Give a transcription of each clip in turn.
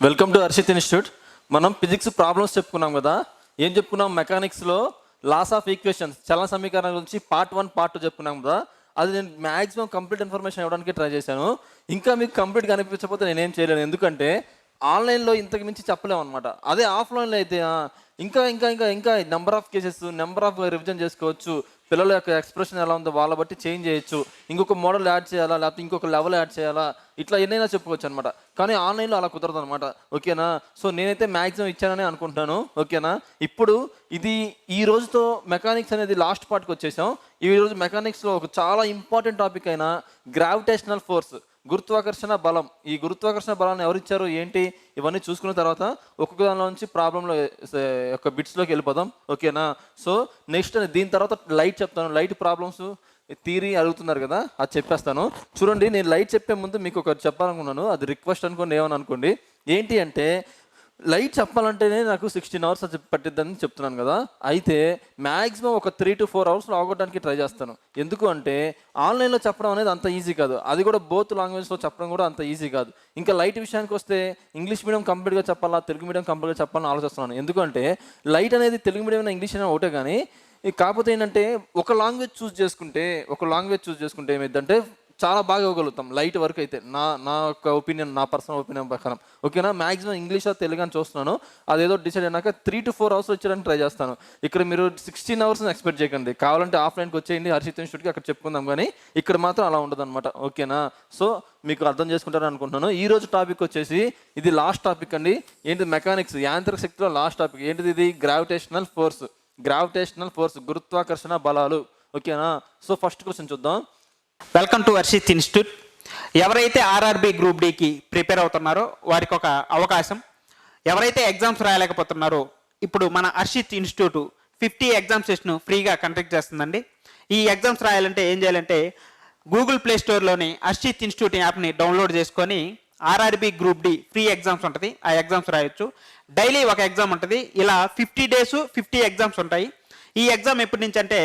Welcome to Harshit institute. మనం physics problems చెప్పుకున్నాం కదా. ఏం చెప్పుకున్నాం? మెకానిక్స్లో లాస్ ఆఫ్ ఈక్వేషన్స్, చలన సమీకరణాల గురించి పార్ట్ 1 పార్ట్ 2 చెప్పుకున్నాం కదా. అది నేను మ్యాక్సిమం కంప్లీట్ ఇన్ఫర్మేషన్ ఇవ్వడానికి ట్రై చేశాను. ఇంకా మీకు కంప్లీట్గా అనిపించకపోతే నేనేం చేయలేను, ఎందుకంటే ఆన్లైన్లో ఇంతకు మించి చెప్పలేము అనమాట. అదే ఆఫ్లైన్లో అయితే ఇంకా ఇంకా ఇంకా ఇంకా number of cases, number of revision చేసుకోవచ్చు. పిల్లల యొక్క ఎక్స్ప్రెషన్ ఎలా ఉందో వాళ్ళ బట్టి చేంజ్ చేయొచ్చు. ఇంకొక మోడల్ యాడ్ చేయాలా, లేకపోతే ఇంకొక లెవెల్ యాడ్ చేయాలా, ఇట్లా ఎన్నైనా చెప్పుకోవచ్చు అనమాట. కానీ ఆన్లైన్లో అలా కుదరదు అనమాట. ఓకేనా? సో నేనైతే మ్యాక్సిమం ఇచ్చానని అనుకుంటున్నాను. ఓకేనా? ఇప్పుడు ఇది ఈ రోజుతో మెకానిక్స్ అనేది లాస్ట్ పార్ట్కి వచ్చేసాం. ఈ రోజు మెకానిక్స్లో ఒక చాలా ఇంపార్టెంట్ టాపిక్ అయిన గ్రావిటేషనల్ ఫోర్స్, గురుత్వాకర్షణ బలం. ఈ గురుత్వాకర్షణ బలాన్ని ఎవరిచ్చారు, ఏంటి, ఇవన్నీ చూసుకున్న తర్వాత ఒక్కొక్క దానిలో నుంచి ప్రాబ్లంలో యొక్క బిట్స్లోకి వెళ్ళిపోదాం. ఓకేనా? సో నెక్స్ట్ దీని తర్వాత లైట్ చెప్తాను. లైట్ ప్రాబ్లమ్స్ థియరీ అడుగుతున్నారు కదా, అది చెప్పేస్తాను. చూడండి, నేను లైట్ చెప్పే ముందు మీకు ఒకటి చెప్పాలనుకున్నాను. అది రిక్వెస్ట్ అనుకోండి, ఏమని అనుకోండి. ఏంటి అంటే, లైట్ చెప్పాలంటేనే నాకు 16 అవర్స్ పట్టిద్దని చెప్తున్నాను కదా. అయితే మ్యాక్సిమం ఒక 3 to 4 అవర్స్లో అవగొట్టడానికి ట్రై చేస్తాను. ఎందుకు అంటే ఆన్లైన్లో చెప్పడం అనేది అంత ఈజీ కాదు. అది కూడా బోత్ లాంగ్వేజ్లో చెప్పడం కూడా అంత ఈజీ కాదు. ఇంకా లైట్ విషయానికి వస్తే ఇంగ్లీష్ మీడియం కంప్లీట్గా చెప్పాలా, తెలుగు మీడియం కంప్లీట్గా చెప్పాలని ఆలోచిస్తున్నాను. ఎందుకంటే లైట్ అనేది తెలుగు మీడియం అయినా ఇంగ్లీష్ అయినా ఒకటే. కానీ కాకపోతే ఏంటంటే ఒక లాంగ్వేజ్ చూస్ చేసుకుంటే ఏమైందంటే చాలా బాగా ఇవ్వగలుగుతాం లైట్ వరకు అయితే. నా యొక్క ఒపీనియన్, నా పర్సనల్ ఒపీనియన్ ప్రకారం. ఓకేనా? మ్యాక్సిమం ఇంగ్లీష్ తెలుగు అని చూస్తున్నాను. అదేదో డిసైడ్ అయినాక 3 to 4 అవర్స్ వచ్చేయడానికి ట్రై చేస్తాను. ఇక్కడ మీరు 16 అవర్స్ ఎక్స్పెక్ట్ చేయకండి. కావాలంటే ఆఫ్లైన్కి వచ్చేయండి హర్షిత్ ఇన్స్టిట్యూట్కి, అక్కడ చెప్పుకుందాం. కానీ ఇక్కడ మాత్రం అలా ఉండదు అనమాట. ఓకేనా? సో మీకు అర్థం చేసుకుంటారని అనుకుంటున్నాను. ఈ రోజు టాపిక్ వచ్చేసి ఇది లాస్ట్ టాపిక్ అండి. ఏంటి? మెకానిక్స్, యాంత్రిక శక్తిలో లాస్ట్ టాపిక్ ఏంటిది? ఇది గ్రావిటేషనల్ ఫోర్స్, గురుత్వాకర్షణ బలాలు. ఓకేనా? సో ఫస్ట్ క్వశ్చన్ చూద్దాం. Welcome to Harshit institute. ఎవరైతే ఆర్ఆర్బి గ్రూప్ డికి ప్రిపేర్ అవుతున్నారో వారికి ఒక అవకాశం. ఎవరైతే ఎగ్జామ్స్ రాయలేకపోతున్నారో ఇప్పుడు మన హర్షిత్ ఇన్స్టిట్యూట్ 50 ఎగ్జామ్ సెషన్ ఫ్రీగా కండక్ట్ చేస్తుందండి. ఈ ఎగ్జామ్స్ రాయాలంటే ఏం చేయాలంటే గూగుల్ ప్లే స్టోర్లోని హర్షిత్ ఇన్స్టిట్యూట్ యాప్ని డౌన్లోడ్ చేసుకొని RRB group D free exams ఉంటుంది, ఆ ఎగ్జామ్స్ రాయొచ్చు. డైలీ ఒక ఎగ్జామ్ ఉంటుంది. ఇలా 50 డేస్ 50 ఎగ్జామ్స్ ఉంటాయి. ఈ ఎగ్జామ్ ఎప్పటి నుంచి అంటే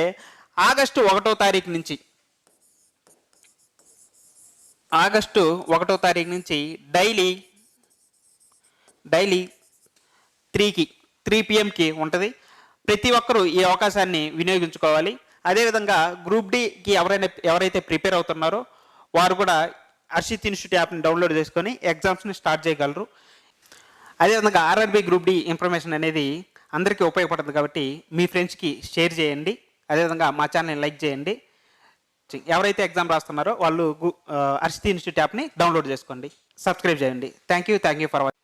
ఆగస్టు 1వ తారీఖు నుంచి డైలీ 3 PM ఉంటుంది. ప్రతి ఒక్కరూ ఈ అవకాశాన్ని వినియోగించుకోవాలి. అదేవిధంగా గ్రూప్ డికి ఎవరైతే ప్రిపేర్ అవుతున్నారో వారు కూడా హర్షిత్ ఇన్స్టిట్యూట్ యాప్ని డౌన్లోడ్ చేసుకొని ఎగ్జామ్స్ని స్టార్ట్ చేయగలరు. అదేవిధంగా ఆర్ఆర్బి గ్రూప్ డి ఇన్ఫర్మేషన్ అనేది అందరికీ ఉపయోగపడుతుంది కాబట్టి మీ ఫ్రెండ్స్కి షేర్ చేయండి. అదేవిధంగా మా ఛానల్ని లైక్ చేయండి. ఎవరైతే ఎగ్జామ్ రాస్తున్నారో వాళ్ళు హర్షిత్ ఇన్స్టిట్యూట్ యాప్ని డౌన్లోడ్ చేసుకోండి, సబ్స్క్రైబ్ చేయండి. Thank you for watching.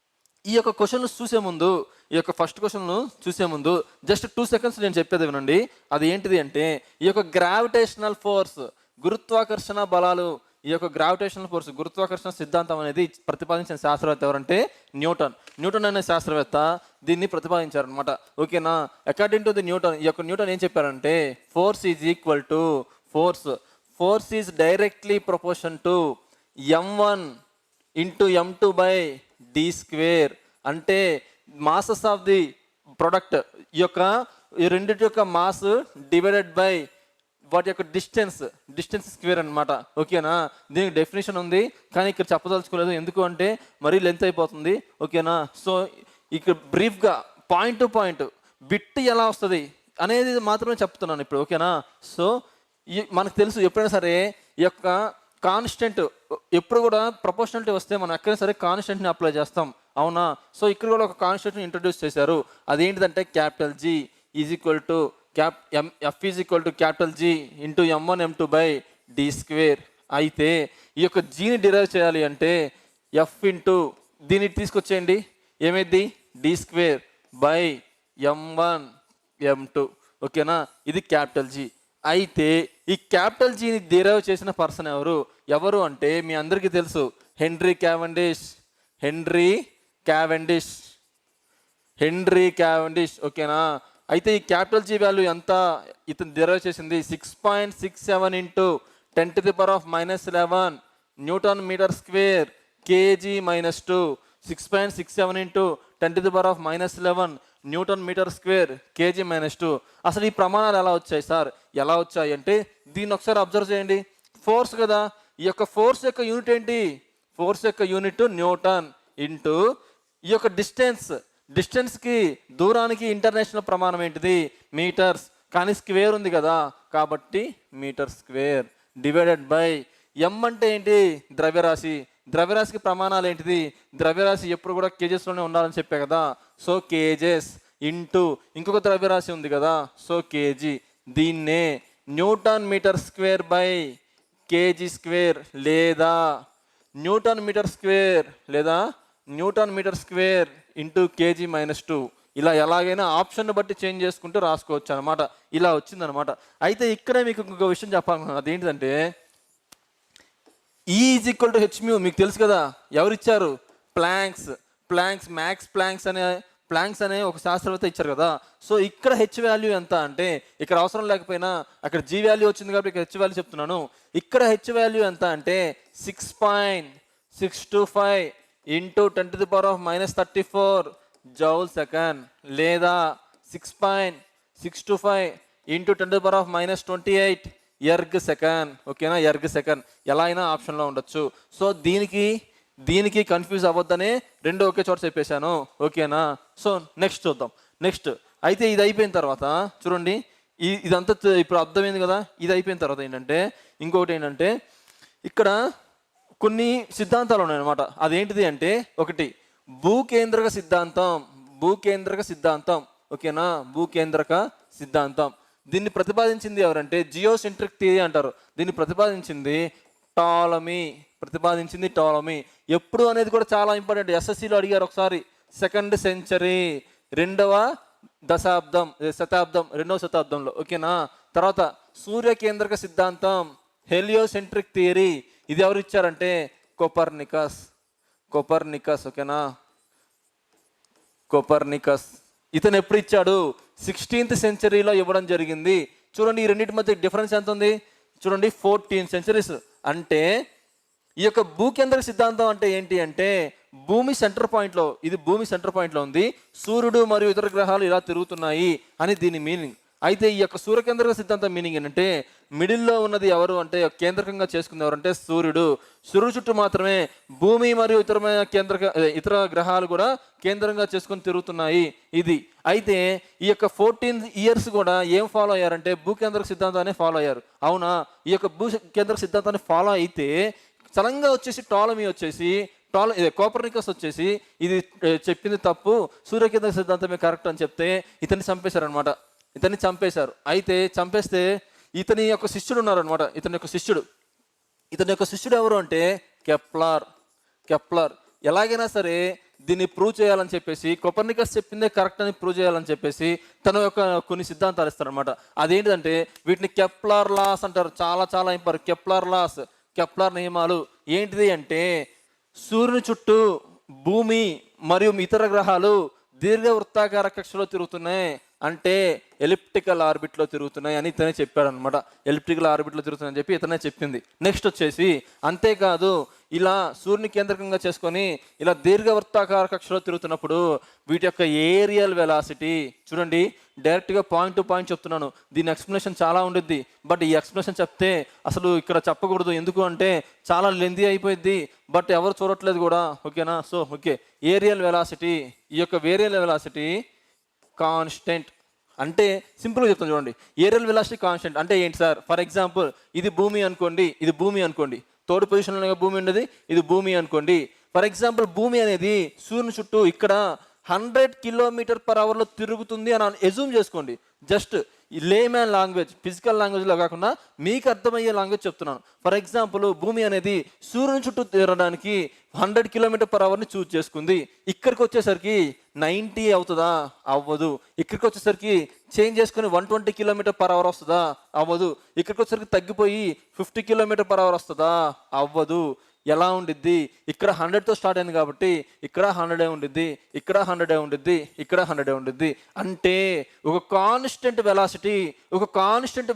ఈ యొక్క క్వశ్చన్లు చూసే ముందు, ఈ యొక్క ఫస్ట్ క్వశ్చన్ను చూసే ముందు జస్ట్ 2 seconds నేను చెప్పేది వినండి. అది ఏంటిది అంటే, ఈ యొక్క గ్రావిటేషనల్ ఫోర్స్, గురుత్వాకర్షణ బలాలు, ఈ యొక్క గ్రావిటేషనల్ ఫోర్స్, గురుత్వాకర్షణ సిద్ధాంతం అనేది ప్రతిపాదించిన శాస్త్రవేత్త ఎవరంటే న్యూటన్ అనే శాస్త్రవేత్త దీన్ని ప్రతిపాదించారనమాట. ఓకేనా? అకార్డింగ్ టు ది న్యూటన్, ఈ యొక్క న్యూటన్ ఏం చెప్పారంటే, force is equal to force is directly proportion to m1 into m2 by d square. అంటే మాసెస్ ఆఫ్ ది ప్రొడక్ట్, ఈ రెండింటి యొక్క మాస్ డివైడెడ్ బై వాటి యొక్క డిస్టెన్స్ స్క్వేర్ అనమాట. ఓకేనా? దీనికి డెఫినేషన్ ఉంది, కానీ ఇక్కడ చెప్పదలుచుకోలేదు. ఎందుకు అంటే మరీ లెంత్ అయిపోతుంది. ఓకేనా? సో ఇక్కడ బ్రీఫ్గా పాయింట్ టు పాయింట్ బిట్ ఎలా వస్తుంది అనేది మాత్రమే చెప్తున్నాను ఇప్పుడు. ఓకేనా? సో మనకు తెలుసు, ఎప్పుడైనా సరే ఈ యొక్క కాన్స్టెంట్ ఎప్పుడు కూడా ప్రపోర్షనాలిటీ వస్తే మనం ఎక్కడైనా సరే కాన్స్టెంట్ని అప్లై చేస్తాం, అవునా? సో ఇక్కడ కూడా ఒక కాన్స్టెంట్ని ఇంట్రడ్యూస్ చేశారు. అదేంటిదంటే capital G is equal to F is equal to capital G into m1 m2 by d square. అయితే ఈ యొక్క జీని డిరైవ్ చేయాలి అంటే F ఇంటూ దీన్ని తీసుకొచ్చేయండి, ఏమైంది? d square by m1 m2. ఓకేనా? ఇది క్యాపిటల్ G. అయితే ఈ క్యాపిటల్ జీని డిరైవ్ చేసిన పర్సన్ ఎవరు అంటే మీ అందరికీ తెలుసు, హెన్రీ క్యావెండిష్. ఓకేనా? అయితే ఈ క్యాపిటల్ జీ వాల్యూ ఎంత ఇతను డిరైవ్ చేసింది? 6.67 into 10⁻⁻11 newton metre square kg - 2. 6.67 into 10⁻⁻11 newton metre square kg - 2. అసలు ఈ ప్రమాణాలు ఎలా వచ్చాయి సార్? ఎలా వచ్చాయి అంటే దీన్ని ఒకసారి అబ్జర్వ్ చేయండి. ఫోర్స్ కదా, ఈ యొక్క ఫోర్స్ యొక్క యూనిట్ ఏంటి? ఫోర్స్ యొక్క యూనిట్ న్యూటన్ ఇంటూ ఈ యొక్క డిస్టెన్స్కి దూరానికి ఇంటర్నేషనల్ ప్రమాణం ఏంటిది? మీటర్స్. కానీ స్క్వేర్ ఉంది కదా, కాబట్టి మీటర్ స్క్వేర్ డివైడెడ్ బై ఎం అంటే ఏంటి? ద్రవ్యరాశి. ద్రవ్యరాశికి ప్రమాణాలు ఏంటిది? ద్రవ్యరాశి ఎప్పుడు కూడా కేజెస్లోనే ఉండాలని చెప్పే కదా, సో కేజెస్ ఇంటూ ఇంకొక ద్రవ్యరాశి ఉంది కదా, సో కేజీ. దీన్నే newton metre square by KG square లేదా newton metre square into KG -2 ఇలా ఎలాగైనా ఆప్షన్ బట్టి చేంజ్ చేసుకుంటూ రాసుకోవచ్చు అనమాట. ఇలా వచ్చిందనమాట. అయితే ఇక్కడే మీకు ఇంకొక విషయం చెప్పాలనుకున్నాను. అదేంటిదంటే E is equal to hμ. మీకు తెలుసు కదా, ఎవరిచ్చారు? మ్యాక్స్ ప్లాంక్స్ అనే ఒక శాస్త్రవేత్త ఇచ్చారు కదా. సో ఇక్కడ హెచ్ వాల్యూ ఎంత అంటే, ఇక్కడ అవసరం లేకపోయినా అక్కడ జీ వాల్యూ వచ్చింది కాబట్టి ఇక్కడ హెచ్ వాల్యూ చెప్తున్నాను. ఇక్కడ హెచ్ వాల్యూ ఎంత అంటే 6.625 ఇంటూ 10⁻⁻34 జౌల్ సెకండ్ లేదా 6.625 ఇంటూ 10⁻⁻28 ఎర్గ్ సెకండ్. ఓకేనా, ఎర్గ్ సెకండ్ ఎలా అయినా ఆప్షన్లో ఉండొచ్చు. సో దీనికి కన్ఫ్యూజ్ అవ్వద్దనే రెండు ఒకే చోట చెప్పేశాను. ఓకేనా. సో నెక్స్ట్ చూద్దాం. అయితే ఇది అయిపోయిన తర్వాత చూడండి, ఇదంతా ఇప్పుడు అర్థమైంది కదా. ఇది అయిపోయిన తర్వాత ఇంకొకటి ఏంటంటే ఇక్కడ కొన్ని సిద్ధాంతాలు ఉన్నాయన్నమాట. అదేంటిది అంటే, ఒకటి భూకేంద్రక సిద్ధాంతం. ఓకేనా, భూకేంద్రక సిద్ధాంతం. దీన్ని ప్రతిపాదించింది ఎవరంటే జియోసెంట్రిక్ థియరీ అంటారు. దీన్ని ప్రతిపాదించింది టాలమీ. ఎప్పుడు అనేది కూడా చాలా ఇంపార్టెంట్. ఎస్ఎస్సిలో అడిగారు ఒకసారి. 2nd సెంచరీ, 2వ శతాబ్దంలో. ఓకేనా. తర్వాత సూర్యకేంద్రక సిద్ధాంతం, హెలియోసెంట్రిక్ థియరీ. ఇది ఎవరు ఇచ్చారంటే కోపర్నికస్. ఓకేనా, కోపర్నికస్. ఇతను ఎప్పుడు ఇచ్చాడు? 16th సెంచరీలో ఇవ్వడం జరిగింది. చూడండి, ఈ రెండింటి మధ్య డిఫరెన్స్ ఎంత ఉంది చూడండి, 14 సెంచరీస్. అంటే ఈ యొక్క భూకేంద్రక సిద్ధాంతం అంటే ఏంటి అంటే, భూమి సెంటర్ పాయింట్లో ఉంది, సూర్యుడు మరియు ఇతర గ్రహాలు ఇలా తిరుగుతున్నాయి అని దీని మీనింగ్. అయితే ఈ యొక్క సూర్యకేంద్రక సిద్ధాంతం మీనింగ్ ఏంటంటే, మిడిల్లో ఉన్నది ఎవరు అంటే, కేంద్రకంగా చేసుకుంది ఎవరంటే సూర్యుడు చుట్టూ మాత్రమే భూమి మరియు ఇతర గ్రహాలు కూడా కేంద్రంగా చేసుకుని తిరుగుతున్నాయి. ఇది అయితే ఈ యొక్క 14 years కూడా ఏం ఫాలో అయ్యారంటే భూకేంద్రక సిద్ధాంతాన్ని ఫాలో అయ్యారు. అవునా. ఈ యొక్క భూకేంద్రక సిద్ధాంతాన్ని ఫాలో అయితే సడన్గా కోపర్నికస్ వచ్చేసి ఇది చెప్పింది తప్పు, సూర్యకేంద్రక సిద్ధాంతమే కరెక్ట్ అని చెప్తే ఇతన్ని చంపేశారు. అయితే చంపేస్తే ఇతని యొక్క శిష్యుడు ఉన్నారనమాట. ఇతని యొక్క శిష్యుడు ఎవరు అంటే కెప్లర్. ఎలాగైనా సరే దీన్ని ప్రూవ్ చేయాలని చెప్పేసి, కోపర్నికస్ చెప్పిందే కరెక్ట్ అని ప్రూవ్ చేయాలని చెప్పేసి తన యొక్క కొన్ని సిద్ధాంతాలు ఇస్తారనమాట. అదేంటిదంటే వీటిని కెప్లర్ లాస్ అంటారు. చాలా చాలా ఇంపార్టెంట్. కెప్లర్ నియమాలు ఏంటిది అంటే, సూర్యుని చుట్టూ భూమి మరియు ఇతర గ్రహాలు దీర్ఘవృత్తాకార కక్షలో తిరుగుతున్నాయి అంటే ఎలిప్టికల్ ఆర్బిట్లో తిరుగుతున్నాయి అని ఇతనే చెప్పాడు అనమాట. ఎలిప్టికల్ ఆర్బిట్లో తిరుగుతున్నాయని చెప్పి ఇతనే చెప్పింది. నెక్స్ట్ వచ్చేసి అంతేకాదు, ఇలా సూర్యుని కేంద్రకంగా చేసుకొని ఇలా దీర్ఘవృత్తాకార కక్షలో తిరుగుతున్నప్పుడు వీటి యొక్క ఏరియల్ వెలాసిటీ చూడండి, డైరెక్ట్గా పాయింట్ టు పాయింట్ చెప్తున్నాను. దీని ఎక్స్ప్లెనేషన్ చాలా ఉండిద్ది, బట్ ఈ ఎక్స్ప్లెనేషన్ చెప్తే అసలు ఇక్కడ చెప్పకూడదు. ఎందుకు అంటే చాలా లెంతీ అయిపోయింది, బట్ ఎవరు చూడట్లేదు కూడా. ఓకేనా. So okay, areal velocity. ఈ యొక్క వేరియల్ వెలాసిటీ కాన్స్టెంట్. అంటే సింపుల్గా చెప్తాను చూడండి, ఏరియల్ వెలాసిటీ కాన్స్టెంట్ అంటే ఏంటి సార్? ఫర్ ఎగ్జాంపుల్ ఇది భూమి అనుకోండి, థర్డ్ పొజిషన్లో భూమి ఉండేది, ఇది భూమి అనుకోండి. ఫర్ ఎగ్జాంపుల్ భూమి అనేది సూర్యుని చుట్టూ ఇక్కడ 100 km/h తిరుగుతుంది అని ఎజ్యూమ్ చేసుకోండి. జస్ట్ లేమ్యాన్ లాంగ్వేజ్, ఫిజికల్ లాంగ్వేజ్లో కాకుండా మీకు అర్థమయ్యే లాంగ్వేజ్ చెప్తున్నాను. ఫర్ ఎగ్జాంపుల్ భూమి అనేది సూర్యుని చుట్టూ తిరగడానికి 100 km/h చూజ్ చేసుకుంది. ఇక్కడికి వచ్చేసరికి 90 అవుతుందా? అవ్వదు. ఇక్కడికి వచ్చేసరికి చేంజ్ చేసుకుని 120 km/h వస్తుందా? అవ్వదు. ఇక్కడికి వచ్చేసరికి తగ్గిపోయి 50 km/h వస్తుందా? అవ్వదు. ఎలా ఉండిద్ది? ఇక్కడ 100తో స్టార్ట్ అయింది కాబట్టి ఇక్కడ 100 ఉండిద్ది, ఇక్కడ 100 ఉండిద్ది, ఇక్కడ 100 ఉండిద్ది. అంటే ఒక కాన్స్టెంట్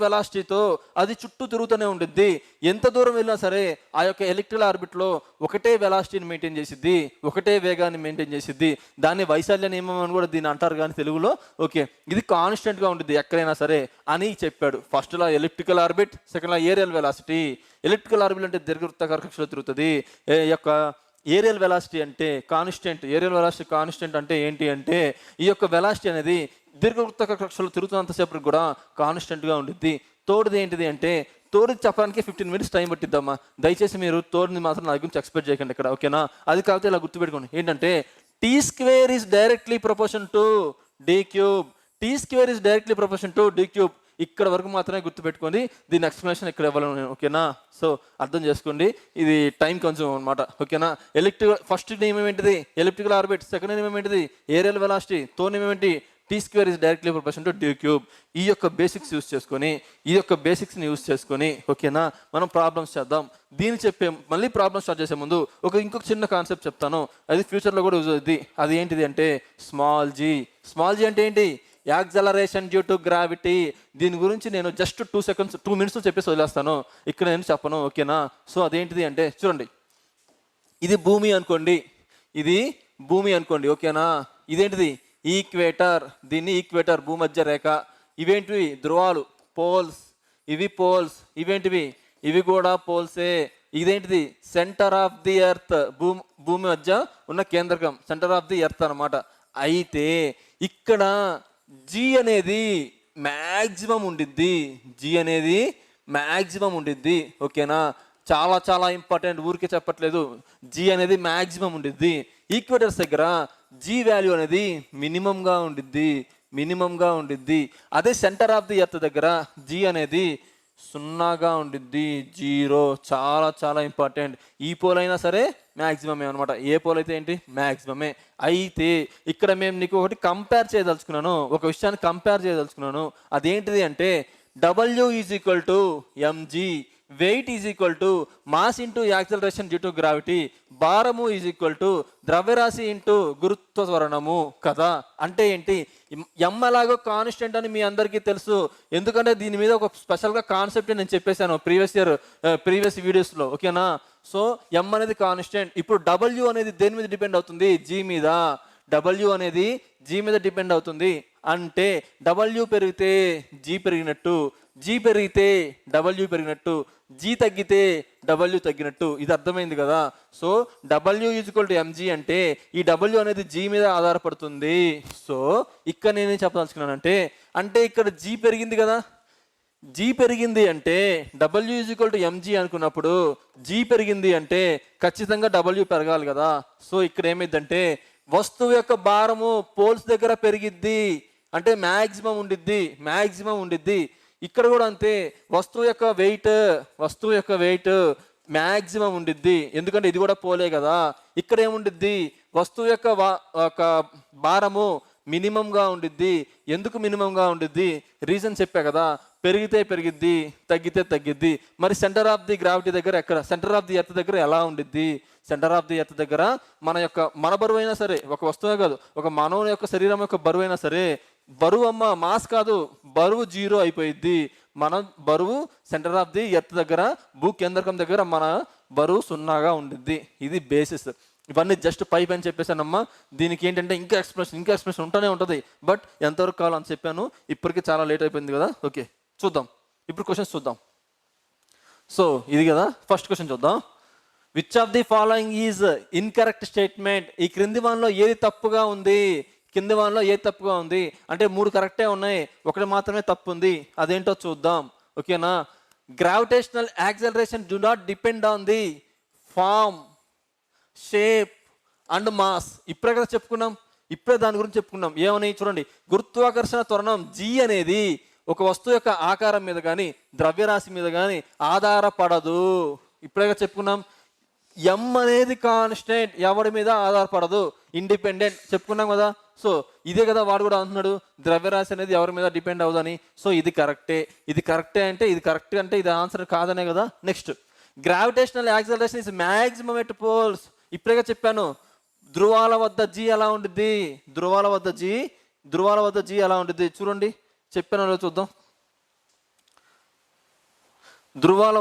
వెలాసిటీతో అది చుట్టూ తిరుగుతూనే ఉండిద్ది. ఎంత దూరం వెళ్ళినా సరే ఆ యొక్క ఎలక్ట్రికల్ ఆర్బిట్లో ఒకటే వెలాసిటీని మెయింటైన్ చేసిద్ది, ఒకటే వేగాన్ని మెయింటైన్ చేసిద్ది. దాన్ని వైశాల్య నియమం అని కూడా దీన్ని అంటారు కానీ తెలుగులో. ఓకే, ఇది కాన్స్టెంట్గా ఉండిద్ది ఎక్కడైనా సరే అని చెప్పాడు. ఫస్ట్లో ఎలిప్టికల్ ఆర్బిట్, సెకండ్లో ఏరియల్ వెలాసిటీ. ఎలిప్టికల్ ఆర్బిట్ అంటే దీర్ఘవృత్తాకార కక్షలో తిరుగుతుంది. యొక్క ఏరియల్ వెలాసిటీ అంటే కాన్స్టెంట్. ఏరియల్ వెలాసిటీ కాన్స్టెంట్ అంటే ఏంటి అంటే ఈ యొక్క వెలాసిటీ అనేది దీర్ఘవృత్తాకార కక్షలో తిరుగుతున్నంతసేపు కూడా కాన్స్టెంట్గా ఉండిద్ది. తోడుది ఏంటిది అంటే తోడుది చెప్పడానికి 15 మినిట్స్ టైం పట్టిద్దమ్మా. దయచేసి మీరు తోడుని మాత్రం నా గురించి ఎక్స్పెక్ట్ చేయకండి ఇక్కడ, ఓకేనా? అది కాకపోతే ఇలా గుర్తుపెట్టుకోండి ఏంటంటే t² is directly proportion to d³. t² is directly proportion to d³. ఇక్కడ వరకు మాత్రమే గుర్తుపెట్టుకోండి. దీని ఎక్స్ప్లెనేషన్ ఇక్కడ ఇవ్వలేను, ఓకేనా? సో అర్థం చేసుకోండి, ఇది టైం కొంచెం అనమాట, ఓకేనా? ఫస్ట్ నియమం ఏంటిది? Elliptical orbit. సెకండ్ నియమం ఏంటిది? Areal velocity. థర్డ్ నియమం ఏంటి? t² is directly proportion to d³. ఈ యొక్క బేసిక్స్ని యూస్ చేసుకొని ఓకేనా మనం ప్రాబ్లమ్స్ చేద్దాం. మళ్ళీ ప్రాబ్లమ్ స్టార్ట్ చేసే ముందు ఇంకొక చిన్న కాన్సెప్ట్ చెప్తాను, అది ఫ్యూచర్లో కూడా యూజ్ అవుతుంది. అది ఏంటిది అంటే స్మాల్ జీ అంటే ఏంటి? Acceleration due to gravity. దీని గురించి నేను జస్ట్ 2 మినిట్స్ చెప్పేసి వదిలేస్తాను, ఇక్కడ నేను చెప్పను, ఓకేనా? సో అదేంటిది అంటే చూడండి, ఇది భూమి అనుకోండి, ఓకేనా? ఇదేంటిది? ఈక్వేటర్. దీన్ని ఈక్వేటర్, భూమధ్య రేఖ. ఇవేంటివి? ధ్రువాలు, పోల్స్. ఇవి పోల్స్. ఇవేంటివి? ఇవి కూడా పోల్సే. ఇదేంటిది? Centre of the earth. భూమి మధ్య ఉన్న కేంద్రకం, సెంటర్ ఆఫ్ ది ఎర్త్ అన్నమాట. అయితే ఇక్కడ జీ అనేది మ్యాక్సిమం ఉండిద్ది. ఓకేనా? చాలా చాలా ఇంపార్టెంట్, ఊరికే చెప్పట్లేదు. జీ అనేది మ్యాక్సిమం ఉండిద్ది. ఈక్వేటర్స్ దగ్గర జీ వాల్యూ అనేది మినిమంగా ఉండిద్ది. అదే సెంటర్ ఆఫ్ ది ఎర్త్ దగ్గర జీ అనేది 0గా ఉండిద్ది, 0. చాలా చాలా ఇంపార్టెంట్. ఈ పోల్ అయినా సరే మ్యాక్సిమమే అనమాట. ఏ పోల్ అయితే ఏంటి? మ్యాక్సిమమే. అయితే ఇక్కడ మేము నీకు ఒక విషయాన్ని కంపేర్ చేయదలుచుకున్నాను. అదేంటిది అంటే W is equal to mg, weight is equal to mass into acceleration due to gravity, భారము ఈజ్ ఈక్వల్ టు ద్రవ్యరాశి ఇంటూ గురుత్వ త్వరణము కదా. అంటే ఏంటి? ఎమ్ ఎలాగో కాన్స్టెంట్ అని మీ అందరికీ తెలుసు, ఎందుకంటే దీని మీద ఒక స్పెషల్గా కాన్సెప్ట్ నేను చెప్పేశాను ప్రీవియస్ వీడియోస్లో, ఓకేనా? సో ఎమ్ అనేది కాన్స్టెంట్. ఇప్పుడు W అనేది దేని మీద డిపెండ్ అవుతుంది? జీ మీద. W అనేది జీ మీద డిపెండ్ అవుతుంది అంటే W పెరిగితే జీ పెరిగినట్టు, జీ పెరిగితే W పెరిగినట్టు, జీ తగ్గితే W తగ్గినట్టు. ఇది అర్థమైంది కదా? So W is equal to mg అంటే ఈ W అనేది జీ మీద ఆధారపడుతుంది. సో ఇక్కడ నేనేం చెప్పదలుచుకున్నానంటే ఇక్కడ జీ పెరిగింది కదా, జీ పెరిగింది అంటే W is equal to mg అనుకున్నప్పుడు జీ పెరిగింది అంటే ఖచ్చితంగా W పెరగాలి కదా. సో ఇక్కడ ఏమైందంటే వస్తువు యొక్క భారము పోల్స్ దగ్గర పెరిగిద్ది అంటే మ్యాక్సిమం ఉండిద్ది. ఇక్కడ కూడా అంతే, వస్తువు యొక్క వెయిట్ మ్యాక్సిమం ఉండిద్ది, ఎందుకంటే ఇది కూడా పోలే కదా. ఇక్కడ ఏముండిద్ది? వస్తువు యొక్క భారము మినిమంగా ఉండిద్ది. ఎందుకు మినిమంగా ఉండిద్ది? రీజన్ చెప్పా కదా, పెరిగితే పెరిగిద్ది, తగ్గితే తగ్గిద్ది. మరి సెంటర్ ఆఫ్ ది గ్రావిటీ దగ్గర ఎక్కడ? సెంటర్ ఆఫ్ ది ఎర్త్ దగ్గర ఎలా ఉండిద్ది? సెంటర్ ఆఫ్ ది ఎర్త్ దగ్గర మన బరువు అయినా సరే, ఒక వస్తువే కాదు, ఒక మానవుని యొక్క శరీరం యొక్క బరువు అయినా సరే, బరువు మాస్ కాదు, బరువు 0 అయిపోయిద్ది. మన బరువు సెంటర్ ఆఫ్ ది ఎర్త్ దగ్గర, భూ కేంద్రకం దగ్గర మన బరువు 0గా ఉండిద్ది. ఇది బేసిస్. ఇవన్నీ జస్ట్ పైప్ అని చెప్పేసానమ్మా. దీనికి ఏంటంటే ఇంకా ఎక్స్ప్రెషన్ ఉంటూనే ఉంటుంది, బట్ ఎంతవరకు కావాలని చెప్పాను. ఇప్పటికీ చాలా లేట్ అయిపోయింది కదా. ఓకే, చూద్దాం ఇప్పుడు క్వశ్చన్స్ చూద్దాం. సో ఇది కదా, ఫస్ట్ క్వశ్చన్ చూద్దాం. Which of the following is incorrect statement? ఈ క్రింది వానిలో ఏది తప్పుగా ఉంది? అంటే 3 కరెక్టే ఉన్నాయి, ఒకటి మాత్రమే తప్పు ఉంది. అదేంటో చూద్దాం, ఓకేనా? Gravitational acceleration do not depend on the form, shape and mass. ఇప్పుడే కదా చెప్పుకున్నాం, దాని గురించి చెప్పుకున్నాం. ఏమని చూడండి, గురుత్వాకర్షణ త్వరణం G అనేది ఒక వస్తువు యొక్క ఆకారం మీద కానీ ద్రవ్యరాశి మీద కానీ ఆధారపడదు. ఇప్పుడే చెప్పుకున్నాం. M అనేది కాన్స్టెంట్, ఎవరి మీద ఆధారపడదు, ఇండిపెండెంట్ చెప్పుకున్నాం కదా. సో ఇదే కదా వాడు కూడా అంటున్నాడు, ద్రవ్యరాశి అనేది ఎవరి మీద డిపెండ్ అవ్వదని. సో ఇది కరెక్టే అంటే ఇది ఆన్సర్ కాదనే కదా. Next, gravitational acceleration is maximum at poles. ఇప్పుడే చెప్పాను, ధ్రువాల వద్ద జీ ఎలా ఉండిద్ది? ధ్రువాల వద్ద జీ ఎలా ఉండిద్ది? చూడండి, చెప్పాను, చూద్దాం. ధ్రువాల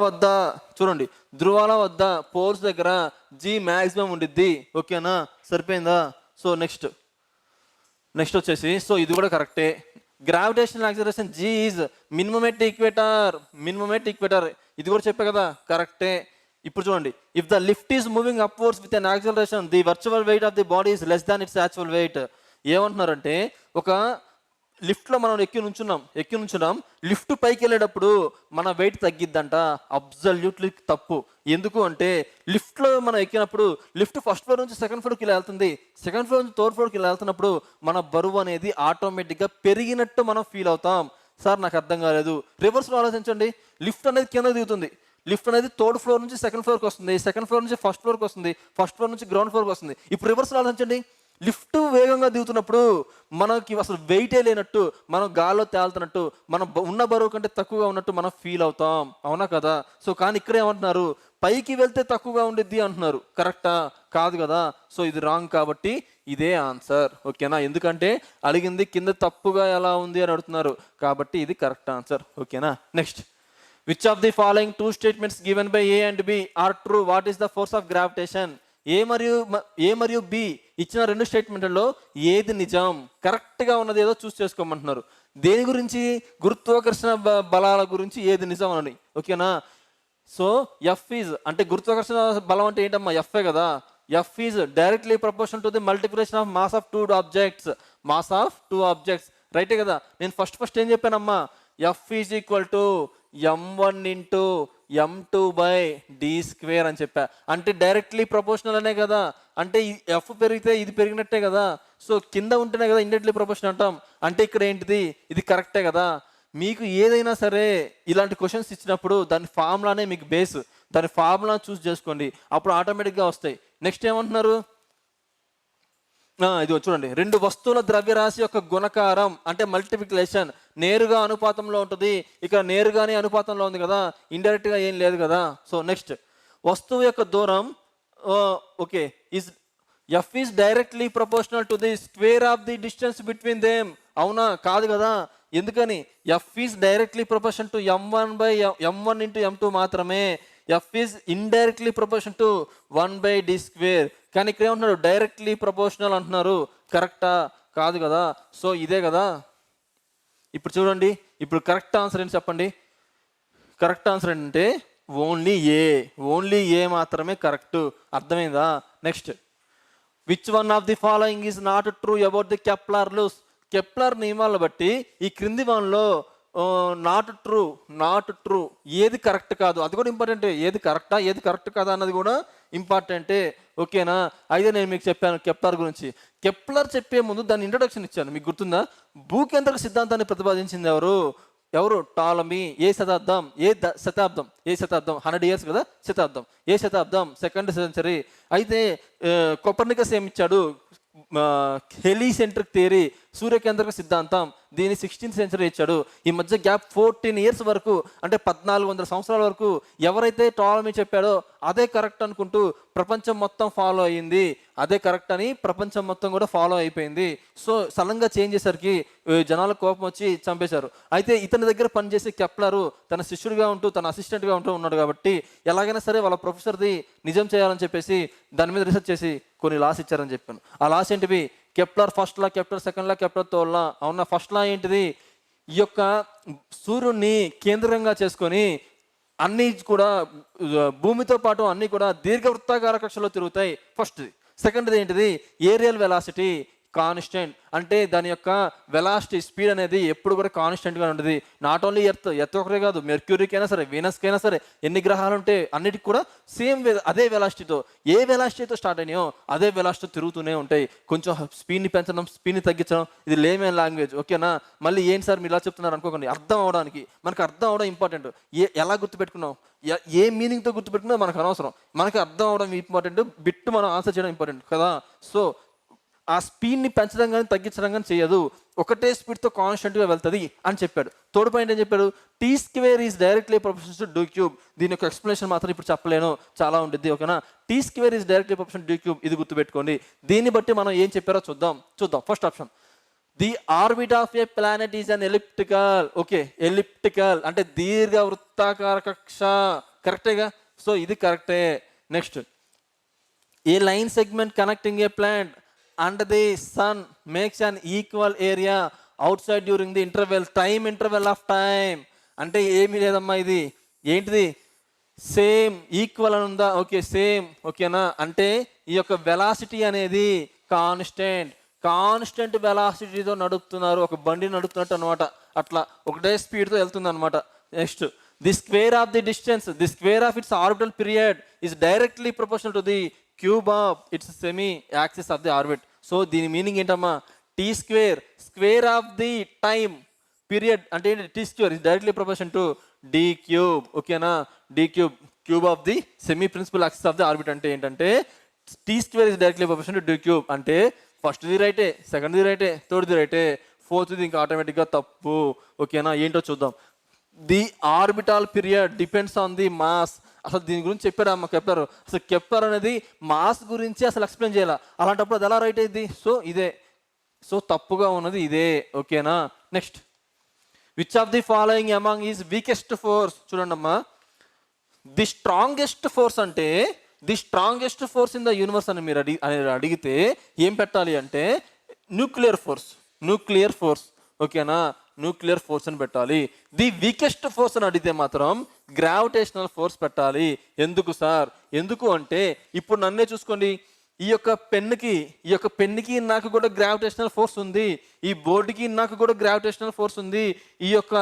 వద్ద పోల్స్ దగ్గర జీ మ్యాక్సిమం ఉండిద్ది, ఓకేనా? సరిపోయిందా? సో నెక్స్ట్ వచ్చేసి, సో ఇది కూడా కరెక్టే. Gravitational acceleration G is minimum at equator. ఇది కూడా చెప్పా కదా, కరెక్టే. ఇప్పుడు చూడండి, if the lift is moving upwards with an acceleration the virtual weight of the body is less than its actual weight. ఏమంటున్నారంటే ఒక లిఫ్ట్లో మనం ఎక్కి నుంచున్నాం, లిఫ్ట్ పైకి వెళ్ళేటప్పుడు మన వెయిట్ తగ్గిద్దంట. అబ్సల్యూట్లీ తప్పు. ఎందుకు అంటే లిఫ్ట్లో మనం ఎక్కినప్పుడు లిఫ్ట్ ఫస్ట్ ఫ్లోర్ నుంచి సెకండ్ ఫ్లోర్కి ఇలా వెళ్తుంది, సెకండ్ ఫ్లోర్ నుంచి థర్డ్ ఫ్లోర్కి ఇలా వెళ్తున్నప్పుడు మన బరువు అనేది ఆటోమేటిక్గా పెరిగినట్టు మనం ఫీల్ అవుతాం. సార్ నాకు అర్థం కాలేదు. రివర్స్లో ఆలోచించండి, లిఫ్ట్ అనేది కింద దిగుతుంది, లిఫ్ట్ అనేది థర్డ్ ఫ్లోర్ నుంచి సెకండ్ ఫ్లోర్కి వస్తుంది, సెకండ్ ఫ్లోర్ నుంచి ఫస్ట్ ఫ్లోర్కి వస్తుంది, ఫస్ట్ ఫ్లోర్ నుంచి గ్రౌండ్ ఫ్లోర్కి వస్తుంది. ఇప్పుడు రివర్స్లో ఆలోచించండి, లిఫ్ట్ వేగంగా దిగుతున్నప్పుడు మనకి అసలు వెయిటే లేనట్టు, మనం గాల్లో తేలుతున్నట్టు, మనం ఉన్న బరువు కంటే తక్కువగా ఉన్నట్టు మనం ఫీల్ అవుతాం. అవునా కదా? సో కానీ ఇక్కడ ఏమంటున్నారు, పైకి వెళ్తే తక్కువగా ఉండిద్ది అంటున్నారు. కరెక్టా? కాదు కదా. సో ఇది రాంగ్, కాబట్టి ఇదే ఆన్సర్. ఓకేనా? ఎందుకంటే అడిగింది కింద తప్పుగా ఎలా ఉంది అని అడుగుతున్నారు, కాబట్టి ఇది కరెక్ట్ ఆన్సర్. ఓకేనా? Next, which of the following two statements given by A and B are true? What is the force of gravitation? A మరియు బి ఇచ్చిన రెండు స్టేట్మెంట్లలో ఏది నిజం? కరెక్ట్గా ఉన్నది ఏదో చూస్ చేసుకోమంటున్నారు. దేని గురించి? గురుత్వాకర్షణ బలాల గురించి ఏది నిజం అని. ఓకేనా? సో ఎఫ్ ఈజ్ అంటే గురుత్వాకర్షణ బలం అంటే ఏంటమ్మా? ఎఫ్ఏ కదా. F is directly proportional to the multiplication of mass of two objects. రైటే కదా. నేను ఫస్ట్ ఏం చెప్పానమ్మా? F is equal to m1 into m2 by d² అని చెప్పా. అంటే డైరెక్ట్లీ ప్రపోర్షనల్ అనే కదా. అంటే ఎఫ్ పెరిగితే ఇది పెరిగినట్టే కదా. సో కింద ఉంటేనే కదా ఇండైరెక్ట్లీ ప్రపోర్షనల్ అంటాం. అంటే ఇక్కడ ఏంటిది? ఇది కరెక్టే కదా. మీకు ఏదైనా సరే ఇలాంటి క్వశ్చన్స్ ఇచ్చినప్పుడు దాని ఫార్ములానే మీకు బేస్, దాని ఫార్ములా చూస్ చేసుకోండి, అప్పుడు ఆటోమేటిక్గా వస్తాయి. నెక్స్ట్ ఏమంటున్నారు? ఇది చూడండి, రెండు వస్తువుల ద్రవ్యరాశి యొక్క గుణకారం అంటే మల్టిప్లికేషన్ నేరుగా అనుపాతంలో ఉంటుంది. ఇక్కడ నేరుగానే అనుపాతంలో ఉంది కదా, ఇండైరెక్ట్గా ఏం లేదు కదా. సో నెక్స్ట్, వస్తువు యొక్క దూరం okay is F is directly proportional to the square of the distance between them. అవునా? కాదు కదా. ఎందుకని? F is directly proportional to m1 into m2 మాత్రమే. F is indirectly proportional to 1/d². కానీ ఇక్కడ ఏమంటున్నారు? డైరెక్ట్లీ ప్రపోర్షనల్ అంటున్నారు. కరెక్టా? కాదు కదా. సో ఇదే కదా. ఇప్పుడు చూడండి, ఇప్పుడు కరెక్ట్ ఆన్సర్ ఏంటి చెప్పండి? కరెక్ట్ ఆన్సర్ ఏంటంటే ఓన్లీ ఏ మాత్రమే కరెక్ట్. అర్థమైందా? Next, which one of the following is not true about the Kepler rules? Kepler నియమాలను బట్టి ఈ క్రింది వన్లో నాట్ ట్రూ ఏది కరెక్ట్ కాదు, అది కూడా ఇంపార్టెంటే. ఏది కరెక్టా ఏది కరెక్ట్ కాదా అన్నది కూడా ఇంపార్టెంటే. ఓకేనా? అయితే నేను మీకు చెప్పాను కెప్లర్ గురించి. కెప్లర్ చెప్పే ముందు దాని ఇంట్రొడక్షన్ ఇచ్చాను, మీకు గుర్తుందా? భూకేంద్రక సిద్ధాంతాన్ని ప్రతిపాదించింది ఎవరు? టాలమీ. ఏ శతాబ్దం 100 ఇయర్స్ కదా. ఏ శతాబ్దం? 2nd century. అయితే కోపర్నికస్ ఏమి ఇచ్చాడు? హెలిసెంట్రిక్ థియరీ, సూర్యకేంద్రక సిద్ధాంతం, దీని 16th సెంచరీ ఇచ్చాడు. ఈ మధ్య గ్యాప్ 14 ఇయర్స్ వరకు, అంటే 1400 సంవత్సరాల వరకు ఎవరైతే టాలమీ చెప్పాడో అదే కరెక్ట్ అనుకుంటూ ప్రపంచం మొత్తం ఫాలో అయ్యింది. అదే కరెక్ట్ అని ప్రపంచం మొత్తం కూడా ఫాలో అయిపోయింది. సో సడన్గా చేంజ్ చేసరికి జనాలకు కోపం వచ్చి చంపేశారు. అయితే ఇతని దగ్గర పనిచేసే కెప్లరు తన శిష్యుడిగా ఉంటూ తన అసిస్టెంట్గా ఉంటూ ఉన్నాడు కాబట్టి ఎలాగైనా సరే వాళ్ళ ప్రొఫెసర్ది నిజం చేయాలని చెప్పేసి దాని మీద రీసెర్చ్ చేసి కొన్ని లాస్ ఇచ్చారని చెప్పాను. ఆ లాస్ ఏంటివి? Kepler first law, Kepler second law, Kepler third law. అవునా? ఫస్ట్ లా ఏంటిది? ఈ యొక్క సూర్యుడిని కేంద్రంగా చేసుకొని అన్నీ కూడా భూమితో పాటు అన్నీ కూడా దీర్ఘవృత్తాకార కక్షలో తిరుగుతాయి. ఫస్ట్ది. సెకండ్ది ఏంటిది? Areal velocity constant. అంటే దాని యొక్క వెలాసిటీ స్పీడ్ అనేది ఎప్పుడు కూడా కాన్స్టెంట్గా ఉంటుంది. నాట్ ఓన్లీ ఎర్త్ ఒకరే కాదు, మెర్క్యూరీకైనా సరే, వీనస్కైనా సరే, ఎన్ని గ్రహాలు ఉంటే అన్నిటికి కూడా సేమ్ అదే వెలాసిటీతో, ఏ వెలాసిటీతో స్టార్ట్ అయినాయో అదే వెలాసిటీ తిరుగుతూనే ఉంటాయి. కొంచెం స్పీడ్ని పెంచడం, స్పీడ్ని తగ్గించడం, ఇది లేమేన్ లాంగ్వేజ్. ఓకేనా? మళ్ళీ ఏంటి సార్ మీరు ఇలా చెప్తున్నారు అనుకోకండి. అర్థం అవడానికి, మనకు అర్థం అవడం ఇంపార్టెంట్. ఎలా గుర్తుపెట్టుకున్నాం, ఏ మీనింగ్తో గుర్తుపెట్టుకున్నా మనకు అనవసరం. మనకి అర్థం అవడం ఇంపార్టెంట్, బిట్ మనం ఆన్సర్ చేయడం ఇంపార్టెంట్ కదా. సో ఆ స్పీడ్ని పెంచడం కానీ తగ్గించడం కానీ చేయదు, ఒకటే స్పీడ్తో కాన్స్టెంట్గా వెళ్తుంది అని చెప్పాడు. థర్డ్ పాయింట్ ఏం చెప్పాడు? t² is directly proportional to d³. దీని యొక్క ఎక్స్ప్లెనేషన్ మాత్రం ఇప్పుడు చెప్పలేను, చాలా ఉంటుంది. ఓకేనా? t² is directly proportional to d³. ఇది గుర్తుపెట్టుకోండి. దీన్ని బట్టి మనం ఏం చెప్పారో చూద్దాం. First option, the orbit of A planet is an elliptical. Okay, elliptical అంటే దీర్ఘ వృత్తాకార కక్ష. కరెక్టేగా. సో ఇది కరెక్టే. Next, A line segment connecting A plant and the sun makes an equal area outside during the interval of time. అంటే ఏమీ లేదమ్మా, ఇది ఏంటిది? సేమ్ ఈక్వల్ అని ఉందా? Okay, same. ఓకేనా, అంటే ఈ యొక్క వెలాసిటీ అనేది కాన్స్టెంట్ వెలాసిటీతో నడుపుతున్నారు, ఒక బండి నడుపుతున్నట్టు అనమాట. అట్లా ఒకటే స్పీడ్తో వెళ్తుంది అనమాట. Next, the square of the distance, the square of its orbital period is directly proportional to the cube of its semi axis of the orbit. So దీని మీనింగ్ ఏంటమ్మా? T square of the time period అంటే ఏంటి? T square is directly proportion to D cube. ఓకేనా, D cube of the semi principal axis of the orbit అంటే ఏంటంటే T square is directly proportion to D cube. అంటే ఫస్ట్ది రైటే, సెకండ్ది రైటే, థర్డ్ది రైటే, ఫోర్త్ది ఇంకా ఆటోమేటిక్గా తప్పు. ఓకేనా, ఏంటో చూద్దాం. The orbital period depends on the mass. అసలు దీని గురించి చెప్పారు అమ్మ కెప్లర్. అసలు కెప్లర్ అనేది మాస్ గురించి అసలు ఎక్స్ప్లెయిన్ చేయాలి. అలాంటప్పుడు అది ఎలా రైట్ అయింది? సో ఇదే. సో తప్పుగా ఉన్నది ఇదే. ఓకేనా, next, which of the following among is weakest force? చూడండి అమ్మా, ది స్ట్రాంగెస్ట్ ఫోర్స్ అంటే the strongest force in the universe అని మీరు అడిగితే ఏం పెట్టాలి అంటే న్యూక్లియర్ ఫోర్స్. ఓకేనా, న్యూక్లియర్ ఫోర్స్ అని పెట్టాలి. ది వీకెస్ట్ ఫోర్స్ అని అడిగితే మాత్రం గ్రావిటేషనల్ ఫోర్స్ పెట్టాలి. ఎందుకు సార్? ఎందుకు అంటే ఇప్పుడు నన్నే చూసుకోండి, ఈ యొక్క పెన్నుకి నాకు కూడా గ్రావిటేషనల్ ఫోర్స్ ఉంది, ఈ బోర్డుకి నాకు కూడా గ్రావిటేషనల్ ఫోర్స్ ఉంది, ఈ యొక్క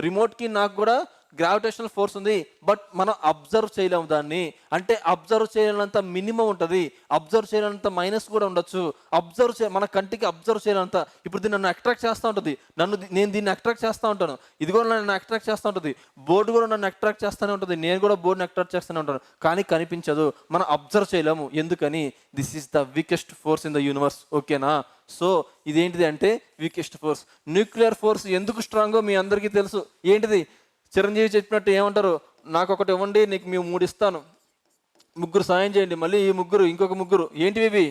రిమోట్కి నాకు కూడా గ్రావిటేషనల్ ఫోర్స్ ఉంది. బట్ మనం అబ్జర్వ్ చేయలేము దాన్ని. అంటే అబ్జర్వ్ చేయలేనంత మినిమం ఉంటుంది, అబ్జర్వ్ చేయలేనంత మైనస్ కూడా ఉండొచ్చు. మన కంటికి అబ్జర్వ్ చేయలేనంత. ఇప్పుడు దీన్ని నన్ను అట్రాక్ట్ చేస్తూ ఉంటుంది, నేను దీన్ని అట్రాక్ట్ చేస్తూ ఉంటాను, ఇది కూడా నన్ను అట్రాక్ట్ చేస్తూ ఉంటుంది, బోర్డు కూడా నన్ను అట్రాక్ట్ చేస్తూనే ఉంటుంది, నేను కూడా బోర్డుని అట్రాక్ట్ చేస్తూనే ఉంటాను. కానీ కనిపించదు, మనం అబ్జర్వ్ చేయలేము. ఎందుకని? This is the weakest force in the universe. ఓకేనా, సో ఇదేంటిది అంటే వీకెస్ట్ ఫోర్స్. న్యూక్లియర్ ఫోర్స్ ఎందుకు స్ట్రాంగో మీ అందరికీ తెలుసు. ఏంటిది? చిరంజీవి చెప్పినట్టు ఏమంటారు? నాకు ఒకటి ఇవ్వండి, నీకు మేము 3 ఇస్తాను, ముగ్గురు సాయం చేయండి, మళ్ళీ ఈ ముగ్గురు, ఇంకొక ముగ్గురు. ఏంటివి ఇవి?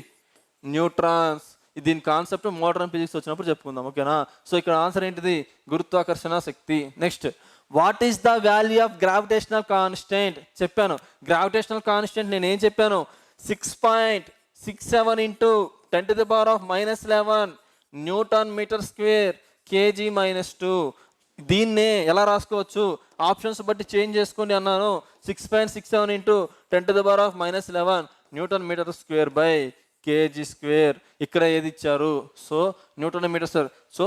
న్యూట్రాన్స్. దీని కాన్సెప్ట్ మోడర్న్ ఫిజిక్స్ వచ్చినప్పుడు చెప్పుకుందాం. ఓకేనా, సో ఇక్కడ ఆన్సర్ ఏంటిది? గురుత్వాకర్షణ శక్తి. Next, what is the value of gravitational constant? చెప్పాను, గ్రావిటేషనల్ కాన్స్టెంట్ నేను ఏం చెప్పాను? 6.67 into 10⁻⁻11 newton metre square KG -2. దీన్నే ఎలా రాసుకోవచ్చు? ఆప్షన్స్ బట్టి చేంజ్ చేసుకోండి అన్నాను. 6.67 into 10⁻⁻11 newton metre square by KG square. ఇక్కడ ఏది ఇచ్చారు? So newton metre square. So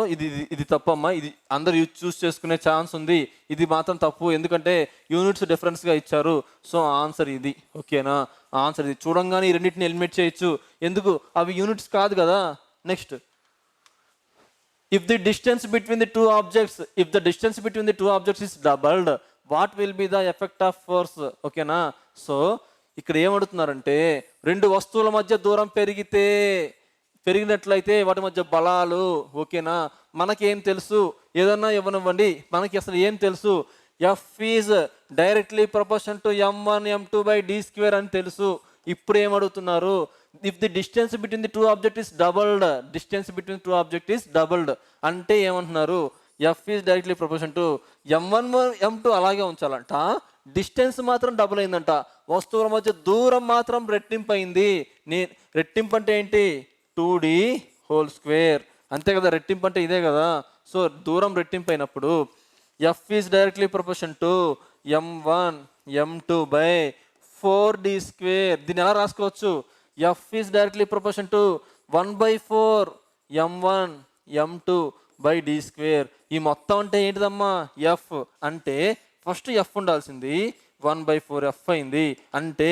ఇది తప్పమ్మా, ఇది అందరు చూస్ చేసుకునే ఛాన్స్ ఉంది, ఇది మాత్రం తప్పు, ఎందుకంటే యూనిట్స్ డిఫరెన్స్గా ఇచ్చారు. సో ఆన్సర్ ఇది. ఓకేనా, ఆన్సర్ ఇది. చూడంగానే ఈ రెండింటిని ఎలిమినేట్ చేయొచ్చు, ఎందుకు? అవి యూనిట్స్ కాదు కదా. Next, if the distance between the two objects is doubled, what will be the effect of force? ఓకేనా, సో ఇక్కడ ఏమడుతున్నారంటే 2 వస్తువుల మధ్య దూరం పెరిగినట్లయితే వాటి మధ్య బలాలు. ఓకేనా, మనకేం తెలుసు? ఏదన్నా ఇవ్వనివ్వండి, మనకి అసలు ఏం తెలుసు? F is directly proportion to m1 m2 by d square అని తెలుసు. ఇప్పుడు ఏమడుగుతున్నారు? If the distance between the two object is doubled, అంటే ఏమంటున్నారు? F is directly proportion to m1 m2 అలాగే ఉంచాలంట, డిస్టెన్స్ మాత్రం డబుల్ అయిందంట, వస్తువుల మధ్య దూరం మాత్రం రెట్టింపు అయింది. రెట్టింపు అంటే ఏంటి? 2d హోల్ స్క్వేర్, అంతే కదా. రెట్టింపు అంటే ఇదే కదా. సో దూరం రెట్టింపు అయినప్పుడు F is directly proportion to m1 m2 by 4d square. దీన్ని ఎలా రాసుకోవచ్చు? F is directly proportion to 1/4 m1 m2 by d square. ఈ మొత్తం అంటే ఏంటిదమ్మా? ఎఫ్ అంటే ఫస్ట్ ఎఫ్ ఉండాల్సింది, 1/4 ఎఫ్ అయింది, అంటే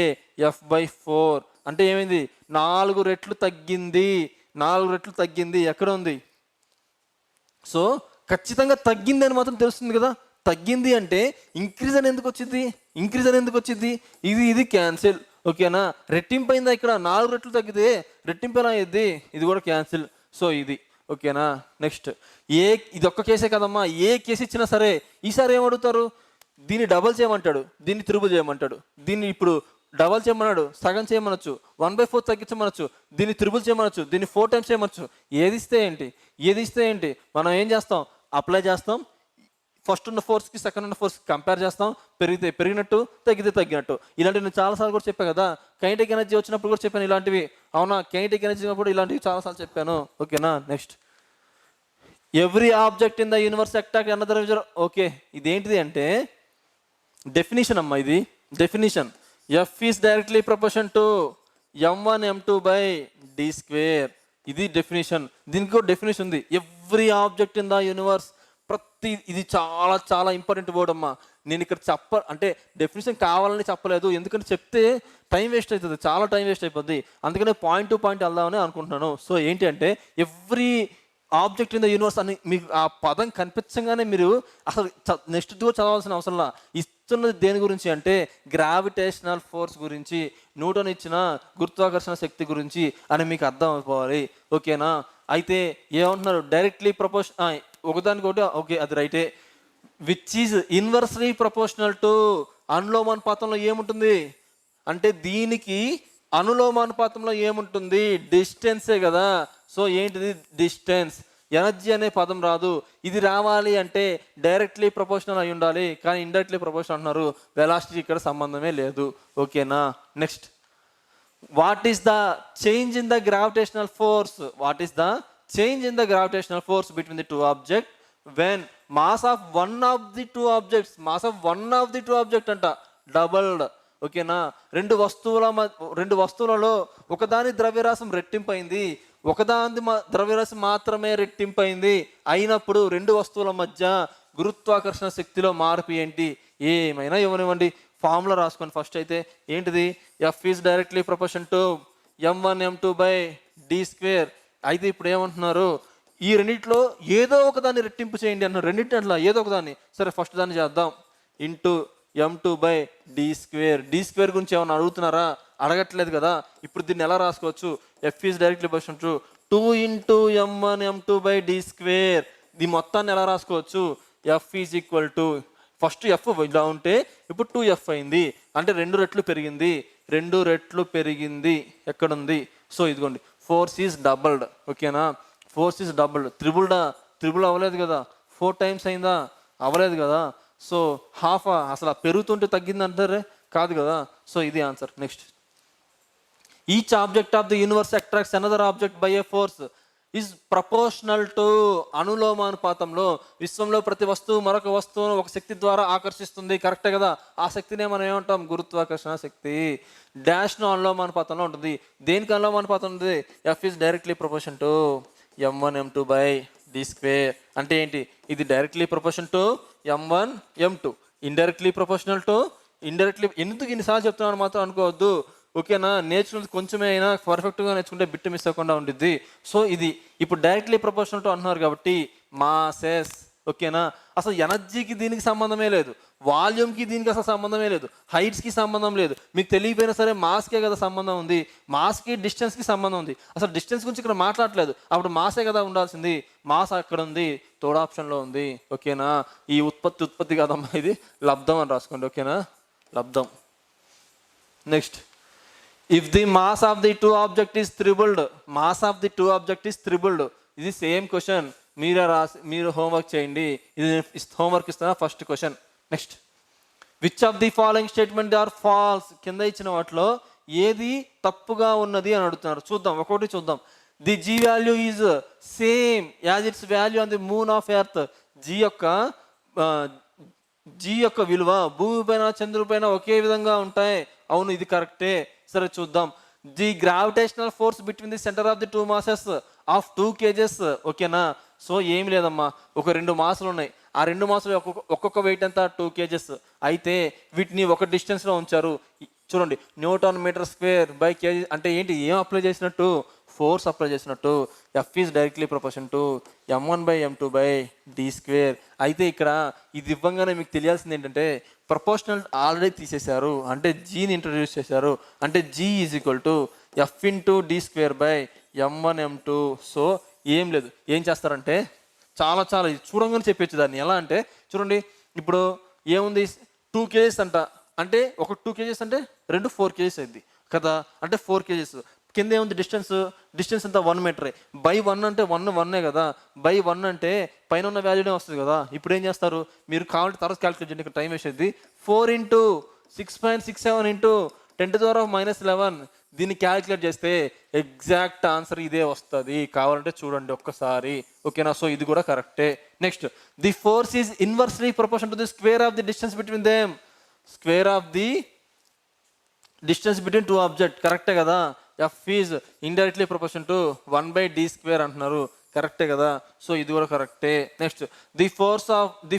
f/4 అంటే ఏమైంది? 4 రెట్లు తగ్గింది. ఎక్కడ ఉంది? సో ఖచ్చితంగా తగ్గింది అని మాత్రం తెలుస్తుంది కదా. తగ్గింది అంటే ఇంక్రీజ్ అని ఎందుకు వచ్చింది? ఇది క్యాన్సిల్. ఓకేనా, రెట్టింపు అయిందా? ఇక్కడ 4 రెట్లు తగ్గితే రెట్టింపు ఎలా అయ్యింది? ఇది కూడా క్యాన్సిల్. సో ఇది. ఓకేనా, నెక్స్ట్, ఇది ఒక్క కేసే కదమ్మా, ఏ కేసు ఇచ్చినా సరే ఈసారి ఏమడుగుతారు? దీన్ని డబల్ చేయమంటాడు, దీన్ని త్రిబుల్ చేయమంటాడు. దీన్ని ఇప్పుడు డబల్ చేయమన్నాడు, సగం చేయమనొచ్చు, 1/4 తగ్గించమనొచ్చు, దీన్ని త్రిబుల్ చేయమనొచ్చు, దీన్ని 4 టైమ్స్ చేయమనొచ్చు. ఏది ఇస్తే ఏంటి? మనం ఏం చేస్తాం? అప్లై చేస్తాం. ఫస్ట్ ఉన్న ఫోర్స్కి సెకండ్ ఉన్న ఫోర్స్కి కంపేర్ చేస్తాం. పెరిగితే పెరిగినట్టు, తగ్గితే తగ్గినట్టు. ఇలాంటివి నేను చాలాసార్లు కూడా చెప్పాను కదా. కైనెటిక్ ఎనర్జీ వచ్చినప్పుడు కూడా చెప్పాను ఇలాంటివి. అవునా, కైనెటిక్ ఎనర్జీ వచ్చినప్పుడు ఇలాంటివి చాలాసార్లు చెప్పాను. ఓకేనా, next, every object in the universe attract another. Okay, ఇదేంటిది అంటే డెఫినేషన్ అమ్మా. ఇది definition F is directly proportion to m1 m2 by D square. ఇది డెఫినేషన్. దీనికి ఒక డెఫినేషన్ ఉంది, every object in the universe. ప్రతి ఇది చాలా చాలా ఇంపార్టెంట్ వర్డ్ అమ్మా. నేను ఇక్కడ అంటే డెఫినేషన్ కావాలని చెప్పలేదు, ఎందుకంటే చెప్తే టైం వేస్ట్ అవుతుంది, చాలా టైం వేస్ట్ అయిపోద్ది. అందుకనే పాయింట్ టు పాయింట్ వెళ్దామని అనుకుంటున్నాను. సో ఏంటి అంటే every object in the universe అని మీకు ఆ పదం కనిపించగానే మీరు అసలు నెక్స్ట్ కూడా చదవాల్సిన అవసరంలా. ఇస్తున్నది దేని గురించి అంటే గ్రావిటేషనల్ ఫోర్స్ గురించి, న్యూటన్ ఇచ్చిన గురుత్వాకర్షణ శక్తి గురించి అని మీకు అర్థం అయిపోవాలి. ఓకేనా? అయితే ఏమంటున్నారు, డైరెక్ట్లీ ఒకదానికొకటి ఓకే అది రైటే. Which is inversely proportional to అనులోమానుపాతంలో ఏముంటుంది అంటే దీనికి అనులోమానుపాతంలో ఏముంటుంది, డిస్టెన్సే కదా. సో ఏంటిది డిస్టెన్స్. ఎనర్జీ అనే పదం రాదు. ఇది రావాలి అంటే డైరెక్ట్లీ ప్రపోర్షనల్ అయి ఉండాలి, కానీ ఇండైరెక్ట్లీ ప్రపోర్షనల్ అంటున్నారు. వెలాసిటీ ఇక్కడ సంబంధమే లేదు. ఓకేనా? Next, what is the change in the gravitational force? What is the change in the gravitational force between the two object when mass of one of the two objects, mass of one of the two object అంట doubled. ఓకేనా? రెండు వస్తువులలో ఒకదాని ద్రవ్యరాశం రెట్టింపైంది, ఒకదాని ద్రవ్యరాశి మాత్రమే రెట్టింపైంది అయినప్పుడు రెండు వస్తువుల మధ్య గురుత్వాకర్షణ శక్తిలో మార్పు ఏంటి? ఏమైనా ఇవ్వనివ్వండి, ఫార్ములా రాసుకొని ఫస్ట్ అయితే ఏంటిది, F is directly proportion to m1 m2 by D square. అయితే ఇప్పుడు ఏమంటున్నారు, ఈ రెండింటిలో ఏదో ఒకదాన్ని రెట్టింపు చేయండి అన్నారు. రెండింటిలో ఏదో ఒకదాన్ని. సరే ఫస్ట్ దాన్ని చేద్దాం, into m2 by D square. D square గురించి ఏమన్నా అడుగుతున్నారా? అడగట్లేదు కదా. ఇప్పుడు దీన్ని ఎలా రాసుకోవచ్చు, F is directly proportional to 2 into m1 m2 by D square. ఇది మొత్తాన్ని ఎలా రాసుకోవచ్చు, F is equal to first F ఇలా ఉంటే ఇప్పుడు 2f అయింది అంటే 2 రెట్లు పెరిగింది, 2 రెట్లు పెరిగింది ఎక్కడుంది? సో ఇదిగోండి, ఫోర్స్ ఈజ్ డబల్డ్. ఓకేనా? Force is doubled. త్రిబుల్ అవ్వలేదు కదా, 4 టైమ్స్ అయిందా? అవ్వలేదు కదా. సో హాఫ్ అసలు పెరుగుతుంటే తగ్గింది అంటారే, కాదు కదా. సో ఇది answer. Next, each object of the universe attracts another object by A force is proportional to అనులోమానుపాతంలో విశ్వంలో ప్రతి వస్తువు మరొక వస్తువును ఒక శక్తి ద్వారా ఆకర్షిస్తుంది. కరెక్టే కదా. ఆ శక్తినే మనం ఏమంటాం, గురుత్వాకర్షణ శక్తి. డాష్ను అనులోమానుపాతంలో ఉంటుంది. దేనికి అనులోమానుపాతం ఉంటుంది, F is directly proportion to m1 m2 by D square. అంటే ఏంటి, ఇది directly proportion to m1 m2, indirectly proportional to indirectly. ఎందుకు ఇన్నిసార్లు చెప్తున్నాను మాత్రం అనుకోవద్దు. ఓకేనా? నేర్చుకున్నది కొంచెమే అయినా పర్ఫెక్ట్గా నేర్చుకుంటే బిట్ మిస్ అవ్వకుండా ఉండిద్ది. సో ఇది ఇప్పుడు డైరెక్ట్లీ ప్రపోర్షనల్ టు అంటున్నారు కాబట్టి మాసెస్. ఓకేనా? అసలు ఎనర్జీకి దీనికి సంబంధమే లేదు, వాల్యూమ్కి దీనికి అసలు సంబంధమే లేదు, హైట్స్కి సంబంధం లేదు. మీకు తెలియపోయినా సరే మాస్కే కదా సంబంధం ఉంది, మాస్కి డిస్టెన్స్కి సంబంధం ఉంది. అసలు డిస్టెన్స్ గురించి ఇక్కడ మాట్లాడలేదు, అప్పుడు మాసే కదా ఉండాల్సింది. మాస్ అక్కడ ఉంది, థర్డ్ ఆప్షన్లో ఉంది. ఓకేనా? ఈ ఉత్పత్తి కదమ్మా, ఇది లబ్ధం అని రాసుకోండి. ఓకేనా? లబ్ధం. Next, if the mass of the two object is tripled, mass of the two object is tripled. ఇది సేమ్ క్వశ్చన్, మీరు హోంవర్క్ చేయండి. ఇది హోంవర్క్ ఇస్తున్నా first question. Next, which of the following statement are false? కింద ఇచ్చిన వాటిలో ఏది తప్పుగా ఉన్నది అని అడుగుతున్నారు. చూద్దాం, ఒక్కొక్కటి చూద్దాం. The G value is same as its value on the moon of earth. G యొక్క విలువ భూమి పైన చంద్రుడి పైన ఒకే విధంగా ఉంటాయి. అవును, ఇది కరెక్టే. సరే చూద్దాం. The gravitational force between the centre of the two masses of 2 kgs. ఓకేనా? సో ఏమి లేదమ్మా, ఒక 2 మాసులు ఉన్నాయి. ఆ 2 మాసులు ఒక్కొక్క వెయిట్ ఎంత, 2 kgs. అయితే వీటిని ఒక డిస్టెన్స్లో ఉంచారు. చూడండి, newton metre square by kg అంటే ఏంటి, ఏం అప్లై చేసినట్టు, ఫోర్స్ అప్లై చేసినట్టు. F is directly proportion to m1 by m2 by D square. అయితే ఇక్కడ ఇది ఇవ్వగానే మీకు తెలియాల్సింది ఏంటంటే ప్రపోర్షనల్ ఆల్రెడీ తీసేశారు, అంటే జీని ఇంట్రడ్యూస్ చేశారు. అంటే G is equal to F into D square by m1 m2. So ఏం లేదు, ఏం చేస్తారంటే చాలా ఇది చూడంగానే చెప్పచ్చు దాన్ని. ఎలా అంటే చూడండి, ఇప్పుడు ఏముంది, 2 kgs అంట, అంటే ఒక 2 kgs అంటే 2 4 kgs అయింది కదా. అంటే 4 kgs. కింద ఏముంది, డిస్టెన్స్ అంతా 1 మీటరే. బై 1 అంటే 1 కదా. బై 1 అంటే పైన ఉన్న వాల్యూనే వస్తుంది కదా. ఇప్పుడు ఏం చేస్తారు, మీరు కావాలంటే తర్వాత క్యాలిక్యులేట్ చేయండి, ఇక్కడ టైం వేసేది. 4 ఇంటూ 6.67 ఇంటూ 10⁻⁻11. దీన్ని క్యాలిక్యులేట్ చేస్తే ఎగ్జాక్ట్ ఆన్సర్ ఇదే వస్తుంది. కావాలంటే చూడండి ఒక్కసారి. ఓకేనా? సో ఇది కూడా కరెక్టే. Next, the force is inversely proportion to the square of the distance between them. Square of the distance between two object కరెక్టే కదా. F is indirectly proportion to 1/d² అంటున్నారు, కరెక్టే కదా. సో ఇది కూడా కరెక్టే. Next, the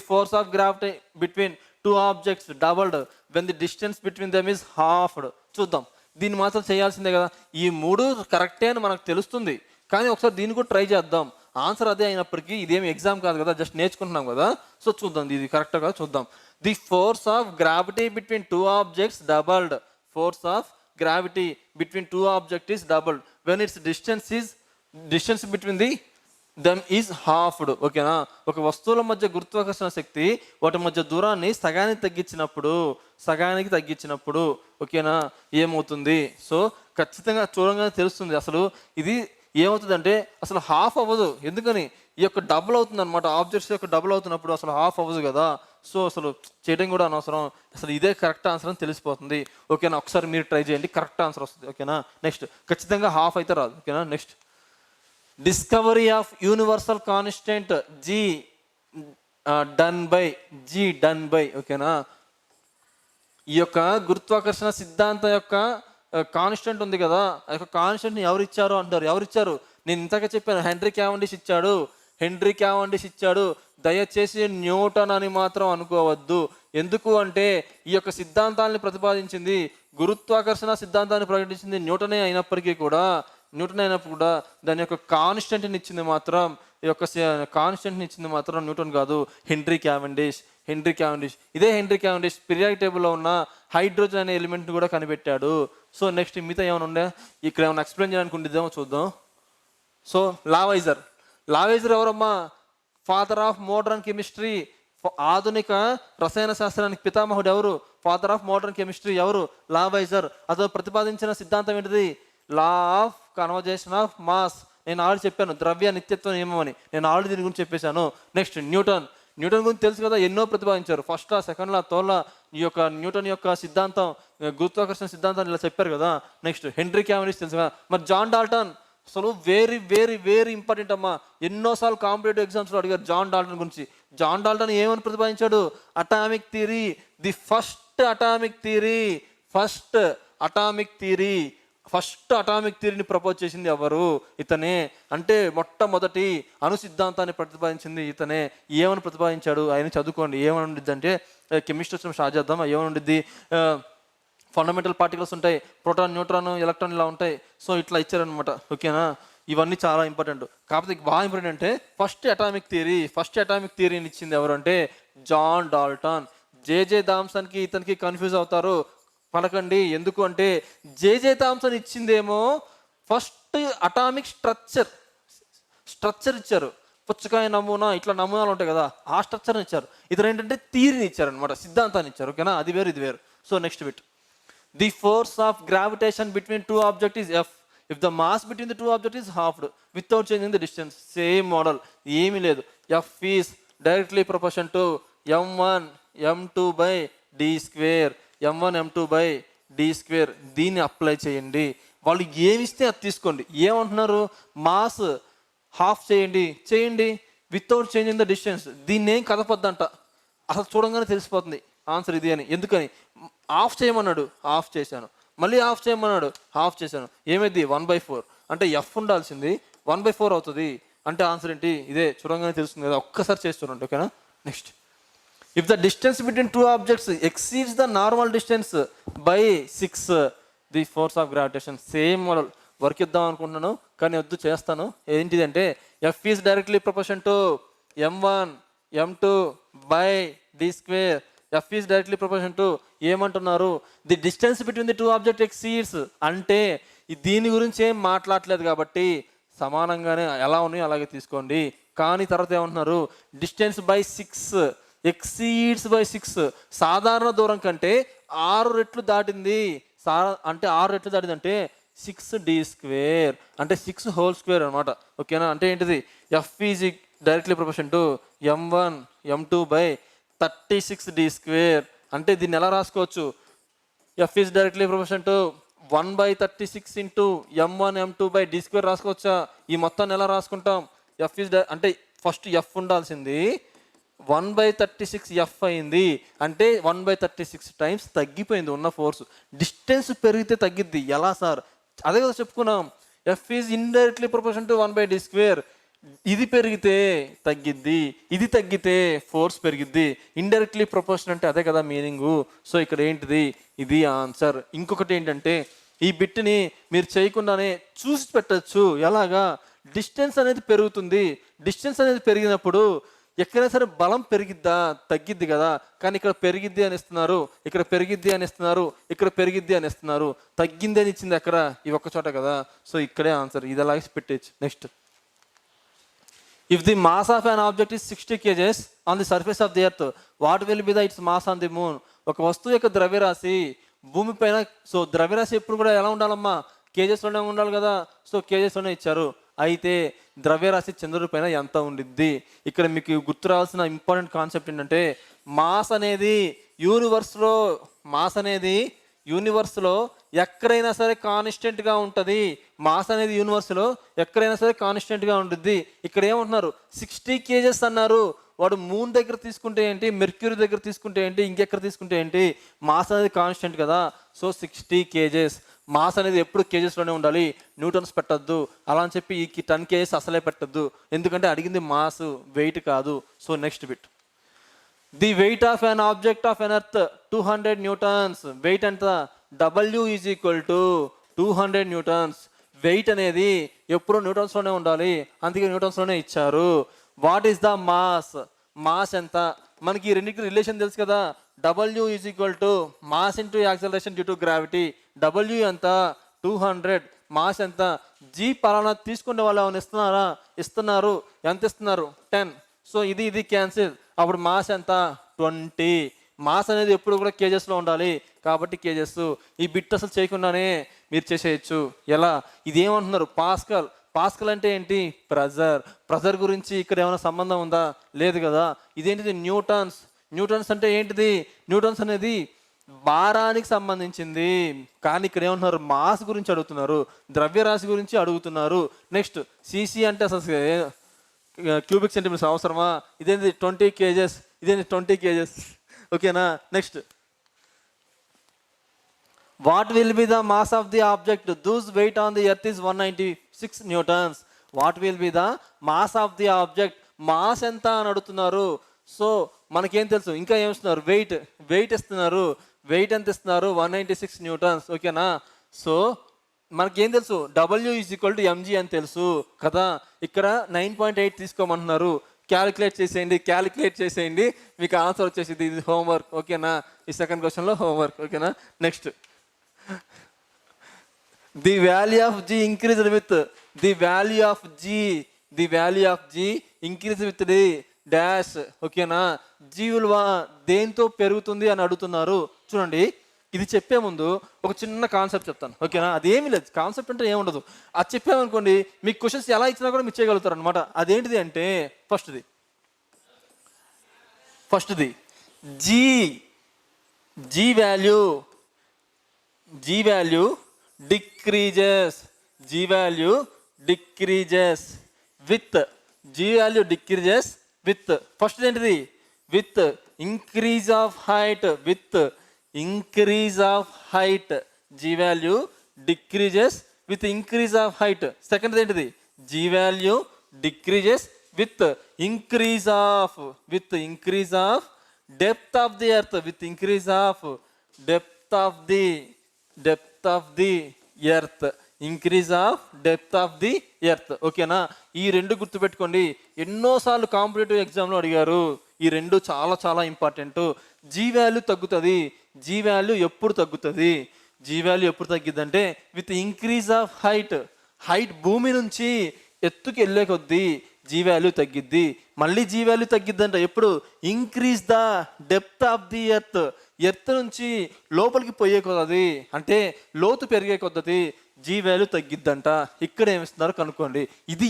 force of gravity between two objects doubled when the distance between them is halved. చూద్దాం, దీన్ని మాత్రం చేయాల్సిందే కదా. ఈ మూడు కరెక్టే అని మనకు తెలుస్తుంది, కానీ ఒకసారి దీన్ని కూడా ట్రై చేద్దాం. ఆన్సర్ అదే అయినప్పటికీ ఇదేమి ఎగ్జామ్ కాదు కదా, జస్ట్ నేర్చుకుంటున్నాం కదా. సో చూద్దాం ఇది కరెక్ట్ కదా చూద్దాం. The force of gravity between two objects doubled. Force of gravity between two object is doubled when its distance between the them is halved. ఓకేనా. ఒక వస్తువుల మధ్య గురుత్వాకర్షణ శక్తి వాటి మధ్య దూరాన్ని సగానికి తగ్గించినప్పుడు ఓకేనా ఏమవుతుంది. సో ఖచ్చితంగా చూడంగానే తెలుస్తుంది అసలు ఇది ఏమవుతుందంటే అసలు హాఫ్ అవ్వదు. ఎందుకని, ఈ యొక్క డబుల్ అవుతుంది అనమాట. ఆబ్జెక్ట్స్ యొక్క డబుల్ అవుతున్నప్పుడు అసలు హాఫ్ అవ్వదు కదా. సో అసలు చేయడం కూడా అనవసరం, అసలు ఇదే కరెక్ట్ ఆన్సర్ అని తెలిసిపోతుంది. ఓకేనా, ఒకసారి మీరు ట్రై చేయండి, కరెక్ట్ ఆన్సర్ వస్తుంది. ఓకేనా. నెక్స్ట్, ఖచ్చితంగా హాఫ్ అయితే రాదు. ఓకేనా. Next, discovery of universal constant G done by. ఓకేనా, ఈ యొక్క గురుత్వాకర్షణ సిద్ధాంతం యొక్క కాన్స్టెంట్ ఉంది కదా, ఆ యొక్క కాన్స్టెంట్ని ఎవరు ఇచ్చారు అంటారు. ఎవరు ఇచ్చారు? నేను ఇంతగా చెప్పాను, హెన్రీ క్యావెండిష్ ఇచ్చాడు. దయచేసి న్యూటన్ అని మాత్రం అనుకోవద్దు. ఎందుకు అంటే ఈ యొక్క సిద్ధాంతాన్ని ప్రతిపాదించింది, గురుత్వాకర్షణ సిద్ధాంతాన్ని ప్రకటించింది న్యూటనే అయినప్పటికీ కూడా దాని యొక్క కాన్స్టెంట్ని ఇచ్చింది మాత్రం న్యూటన్ కాదు, హెన్రీ క్యావెండిష్. ఇదే హెన్రీ క్యావెండిష్ పీరియాడిక్ టేబుల్లో ఉన్న హైడ్రోజన్ అనే ఎలిమెంట్ని కూడా కనిపెట్టాడు. సో నెక్స్ట్ మిగతా ఏమైనా ఉండే ఇక్కడ ఏమైనా ఎక్స్ప్లెయిన్ చేయడానికి ఉండేదేమో చూద్దాం. సో లావైజర్ ఎవరమ్మా? Father of modern chemistry. ఆధునిక రసాయన శాస్త్రానికి పితామహుడు ఎవరు? ఫాదర్ ఆఫ్ మోడర్న్ కెమిస్ట్రీ ఎవరు? లావైజర్. అతను ప్రతిపాదించిన సిద్ధాంతం ఏంటిది? Law of conversation of mass. నేను ఆల్రెడీ చెప్పాను, ద్రవ్య నిత్యత్వ నియమం అని. నేను ఆల్రెడీ దీని గురించి చెప్పేశాను. నెక్స్ట్, న్యూటన్ గురించి తెలుసు కదా, ఎన్నో ప్రతిపాదించారు. ఫస్ట్లా, సెకండ్లా, థర్డ్లా ఈ యొక్క న్యూటన్ యొక్క సిద్ధాంతం, గురుత్వాకర్షణ సిద్ధాంతాన్ని ఇలా చెప్పారు కదా. నెక్స్ట్, హెన్రీ క్యావెండిష్ తెలుసు కదా. మరి జాన్ డాల్టన్ అసలు వెరీ వెరీ వెరీ ఇంపార్టెంట్ అమ్మా. ఎన్నోసార్లు కాంపిటేటివ్ ఎగ్జామ్స్లో అడిగారు జాన్ డాల్టన్ గురించి. జాన్ డాల్టన్ ఏమని ప్రతిపాదించాడు? Atomic theory, the first atomic థియరీని ప్రపోజ్ చేసింది ఎవరు? ఇతనే. అంటే మొట్టమొదటి అణు సిద్ధాంతాన్ని ప్రతిపాదించింది ఇతనే. ఏమని ప్రతిపాదించాడు ఆయన చదువుకోండి. ఏమని ఉండిద్ది అంటే, కెమిస్ట్రీ వచ్చిన స్టార్ట్ చేద్దాం. ఏమని ఉండిద్ది? ఫండమెంటల్ పార్టికల్స్ ఉంటాయి, ప్రోటాన్, న్యూట్రాన్, ఎలక్ట్రాన్ ఇలా ఉంటాయి. సో ఇట్లా ఇచ్చారనమాట. ఓకేనా. ఇవన్నీ చాలా ఇంపార్టెంట్. కాకపోతే బాగా ఇంపార్టెంట్ అంటే ఫస్ట్ అటామిక్ థియరీని ఇచ్చింది ఎవరు అంటే జాన్ డాల్టన్. జేజే థామ్సన్కి ఇతనికి కన్ఫ్యూజ్ అవుతారు, పడకండి. ఎందుకు అంటే J J Thomson ఇచ్చిందేమో first atomic structure ఇచ్చారు. పుచ్చకాయ నమూనా, ఇట్లా నమూనాలు ఉంటాయి కదా, ఆ స్ట్రక్చర్ని ఇచ్చారు. ఇతను ఏంటంటే థియరీని ఇచ్చారు అనమాట, సిద్ధాంతాన్ని ఇచ్చారు. ఓకేనా, అది వేరు ఇది వేరు. So next bit, the force of gravitation between two object is F if the mass between the two object is halved without changing the distance. Same model, ఏమీ లేదు. F is directly proportion to m1m2/d². దీన్ని apply చేయండి. వాళ్ళు ఏమిస్తే అది తీసుకోండి. ఏమంటున్నారు? Mass half చేయండి వితౌట్ చేంజింగ్ ద డిస్టెన్స్. దీన్ని ఏం కదపొద్దంట, అసలు చూడంగానే తెలిసిపోతుంది ఆన్సర్ ఇది అని. ఎందుకని? ఆఫ్ చేయమన్నాడు, ఆఫ్ చేశాను. మళ్ళీ ఆఫ్ చేయమన్నాడు, ఆఫ్ చేశాను. ఏమైంది? 1/4. అంటే ఎఫ్ ఉండాల్సింది 1/4 అవుతుంది. అంటే ఆన్సర్ ఏంటి? ఇదే. చూడంగానే తెలుస్తుంది కదా, ఒక్కసారి చేసి చూడండి. ఓకేనా. Next, if the distance between two objects exceeds the normal distance by 6, the force of gravitation. Same model. Work ఇద్దాం అనుకుంటున్నాను కానీ వద్దు, చేస్తాను. ఏంటిది అంటే F is directly proportion to m1m2/d². F is directly proportion to ఏమంటున్నారు? The distance between the two object exceeds. అంటే దీని గురించి ఏం మాట్లాడలేదు కాబట్టి సమానంగానే ఎలా ఉన్నాయో అలాగే తీసుకోండి. కానీ తర్వాత ఏమంటున్నారు? Distance by 6, exceeds by 6. సాధారణ దూరం కంటే 6 రెట్లు దాటింది. అంటే 6 రెట్లు దాటిందంటే 6d². అంటే 6 హోల్ స్క్వేర్ అనమాట. ఓకేనా. అంటే ఏంటిది? F is directly proportion to m1m2/36d². అంటే దీన్ని ఎలా రాసుకోవచ్చు? F is directly proportion to 1/36 into m1m2/d² రాసుకోవచ్చా? ఈ మొత్తాన్ని ఎలా రాసుకుంటాం? ఎఫ్ ఈజ్ అంటే ఫస్ట్ ఎఫ్ ఉండాల్సింది, 1/36 F అయింది అంటే 1/36 టైమ్స్ తగ్గిపోయింది ఉన్న ఫోర్స్. డిస్టెన్స్ పెరిగితే తగ్గిద్ది. ఎలా సార్? అదే కదా చెప్పుకున్నాం, F is indirectly proportion to 1/d². ఇది పెరిగితే తగ్గిద్ది, ఇది తగ్గితే ఫోర్స్ పెరిగిద్ది. ఇండైరెక్ట్లీ ప్రొపోర్షన్ అంటే అదే కదా మీనింగు. సో ఇక్కడ ఏంటిది? ఇది ఆన్సర్. ఇంకొకటి ఏంటంటే ఈ బిట్ని మీరు చేయకుండానే చూసి పెట్టచ్చు. ఎలాగా? డిస్టెన్స్ అనేది పెరుగుతుంది. డిస్టెన్స్ అనేది పెరిగినప్పుడు ఎక్కడైనా సరే బలం పెరిగిద్దా? తగ్గిద్ది కదా. కానీ ఇక్కడ పెరిగిద్ది అని ఇస్తున్నారు, ఇక్కడ పెరిగిద్ది అని ఇస్తున్నారు, ఇక్కడ పెరిగిద్ది అని ఇస్తున్నారు. తగ్గింది అని ఇచ్చింది ఎక్కడ? ఈ ఒక్క చోట కదా. సో ఇక్కడే ఆన్సర్. ఇది అలాగే పెట్టేచ్చు. Next, if the mass of an object is 60 kgs on the surface of the earth, what will be the its mass on the moon? ఒక వస్తువు యొక్క ద్రవ్యరాశి భూమిపైన. సో ద్రవ్యరాశి ఎప్పుడు కూడా ఎలా ఉండాలమ్మా? కేజెస్లోనే ఉండాలి కదా. సో కేజెస్లోనే ఇచ్చారు. అయితే ద్రవ్యరాశి చంద్రుడి పైన ఎంత ఉండిద్ది? ఇక్కడ మీకు గుర్తు రావాల్సిన ఇంపార్టెంట్ కాన్సెప్ట్ ఏంటంటే మాస్ అనేది యూనివర్స్లో ఎక్కడైనా సరే కాన్స్టెంట్గా ఉంటుంది. మాస్ అనేది యూనివర్స్లో ఎక్కడైనా సరే కాన్స్టెంట్గా ఉంటుంది. ఇక్కడ ఏమంటున్నారు? 60 kgs అన్నారు. వాడు మూన్ దగ్గర తీసుకుంటే ఏంటి, మెర్క్యూరీ దగ్గర తీసుకుంటే ఏంటి, ఇంకెక్కడ తీసుకుంటే ఏంటి? మాస్ అనేది కాన్స్టెంట్ కదా. So 60 kgs. మాస్ అనేది ఎప్పుడు కేజెస్లోనే ఉండాలి, న్యూటన్స్ పెట్టద్దు. అలా అని చెప్పి ఈ 10 kgs అసలే పెట్టద్దు, ఎందుకంటే అడిగింది మాస్, వెయిట్ కాదు. So next bit, the weight of an object on ఎన్ ఎర్త్ 200 న్యూటన్స్. వెయిట్ ఎంత? W is equal to 200 newtons. Weight అనేది ఎప్పుడు న్యూటన్స్లోనే ఉండాలి, అందుకే న్యూటన్స్లోనే ఇచ్చారు. What is the mass? Mass ఎంత? మనకి ఈ రెండింటికి రిలేషన్ తెలుసు కదా. W is equal to mass into acceleration due to gravity. W ఎంత? 200. మాస్ ఎంత? G పలానా తీసుకునే వాళ్ళు ఏమైనా ఇస్తున్నారు. ఎంత ఇస్తున్నారు? 10. సో ఇది క్యాన్సిల్. అప్పుడు మాస్ ఎంత? 20. మాస్ అనేది ఎప్పుడు కూడా కేజెస్లో ఉండాలి కాబట్టి కేజెస్. ఈ బిట్ అసలు చేయకుండానే మీరు చేసేయచ్చు. ఎలా? ఇది ఏమంటున్నారు? పాస్కల్. పాస్కల్ అంటే ఏంటి? ప్రెజర్ గురించి ఇక్కడ ఏమైనా సంబంధం ఉందా? లేదు కదా. ఇదేంటిది? న్యూటన్స్ అంటే ఏంటిది? న్యూటన్స్ అనేది భారానికి సంబంధించింది. కానీ ఇక్కడ ఏమంటున్నారు? మాస్ గురించి అడుగుతున్నారు, ద్రవ్యరాశి గురించి అడుగుతున్నారు. నెక్స్ట్, సిసి అంటే అసలు క్యూబిక్ సెంటీమీటర్స్ అవసరమా? ఇదేంటి? 20 kgs. ఇదేంటి? 20 kgs. ఓకేనా. Next, what will be the mass of the object does weight on the earth is 196 newtons. What will be the mass of the object? Mass ఎంత అని అడుగుతున్నారు. So మనకేం తెలుసు? ఇంకా ఏం ఇస్తున్నారు? వెయిట్ ఇస్తున్నారు. వెయిట్ ఎంత ఇస్తున్నారు? 196 న్యూటన్స్. ఓకేనా. సో మనకేం తెలుసు? W is equal to mg అని తెలుసు కదా. ఇక్కడ 9.8 తీసుకోమంటున్నారు. క్యాలిక్యులేట్ చేసేయండి, మీకు ఆన్సర్ వచ్చేసింది. ఇది హోంవర్క్. ఓకేనా. ఈ సెకండ్ క్వశ్చన్లో హోంవర్క్. ఓకేనా. Next, the value of G increased with the value of G increase with the dash. ఓకేనా. G విలువ దేంతో పెరుగుతుంది అని అడుగుతున్నారు. చూడండి, ఇది చెప్పే ముందు ఒక చిన్న కాన్సెప్ట్ చెప్తాను. ఓకేనా. అదేమీ లేదు, కాన్సెప్ట్ అంటే ఏముండదు. అది చెప్పామనుకోండి, మీకు క్వశ్చన్స్ ఎలా ఇచ్చినా కూడా మీరు చేయగలుగుతారు అనమాట. అదేంటిది అంటే ఫస్ట్ది G value decreases with first ఏంటిది? With increase of height. G value decreases with increase of height. Second ఏంటిది? G value decreases with increase of depth of the earth. Depth of the earth. ఓకేనా. ఈ రెండు గుర్తుపెట్టుకోండి. ఎన్నోసార్లు competitive ఎగ్జామ్లో అడిగారు. ఈ రెండు చాలా చాలా ఇంపార్టెంట్. G వాల్యూ తగ్గుతుంది. G వాల్యూ ఎప్పుడు తగ్గుతుంది? G వాల్యూ ఎప్పుడు తగ్గిద్దంటే విత్ ఇంక్రీజ్ ఆఫ్ హైట్ భూమి నుంచి ఎత్తుకి వెళ్ళే కొద్దీ G వాల్యూ తగ్గిద్ది. మళ్ళీ G వాల్యూ తగ్గిద్దంట ఎప్పుడు? Increase the depth of the earth నుంచి లోపలికి పోయే కొద్దది, అంటే లోతు పెరిగే కొద్దది G వాల్యూ తగ్గిద్దంట. ఇక్కడ ఏమిస్తున్నారు కనుక్కోండి. ఇది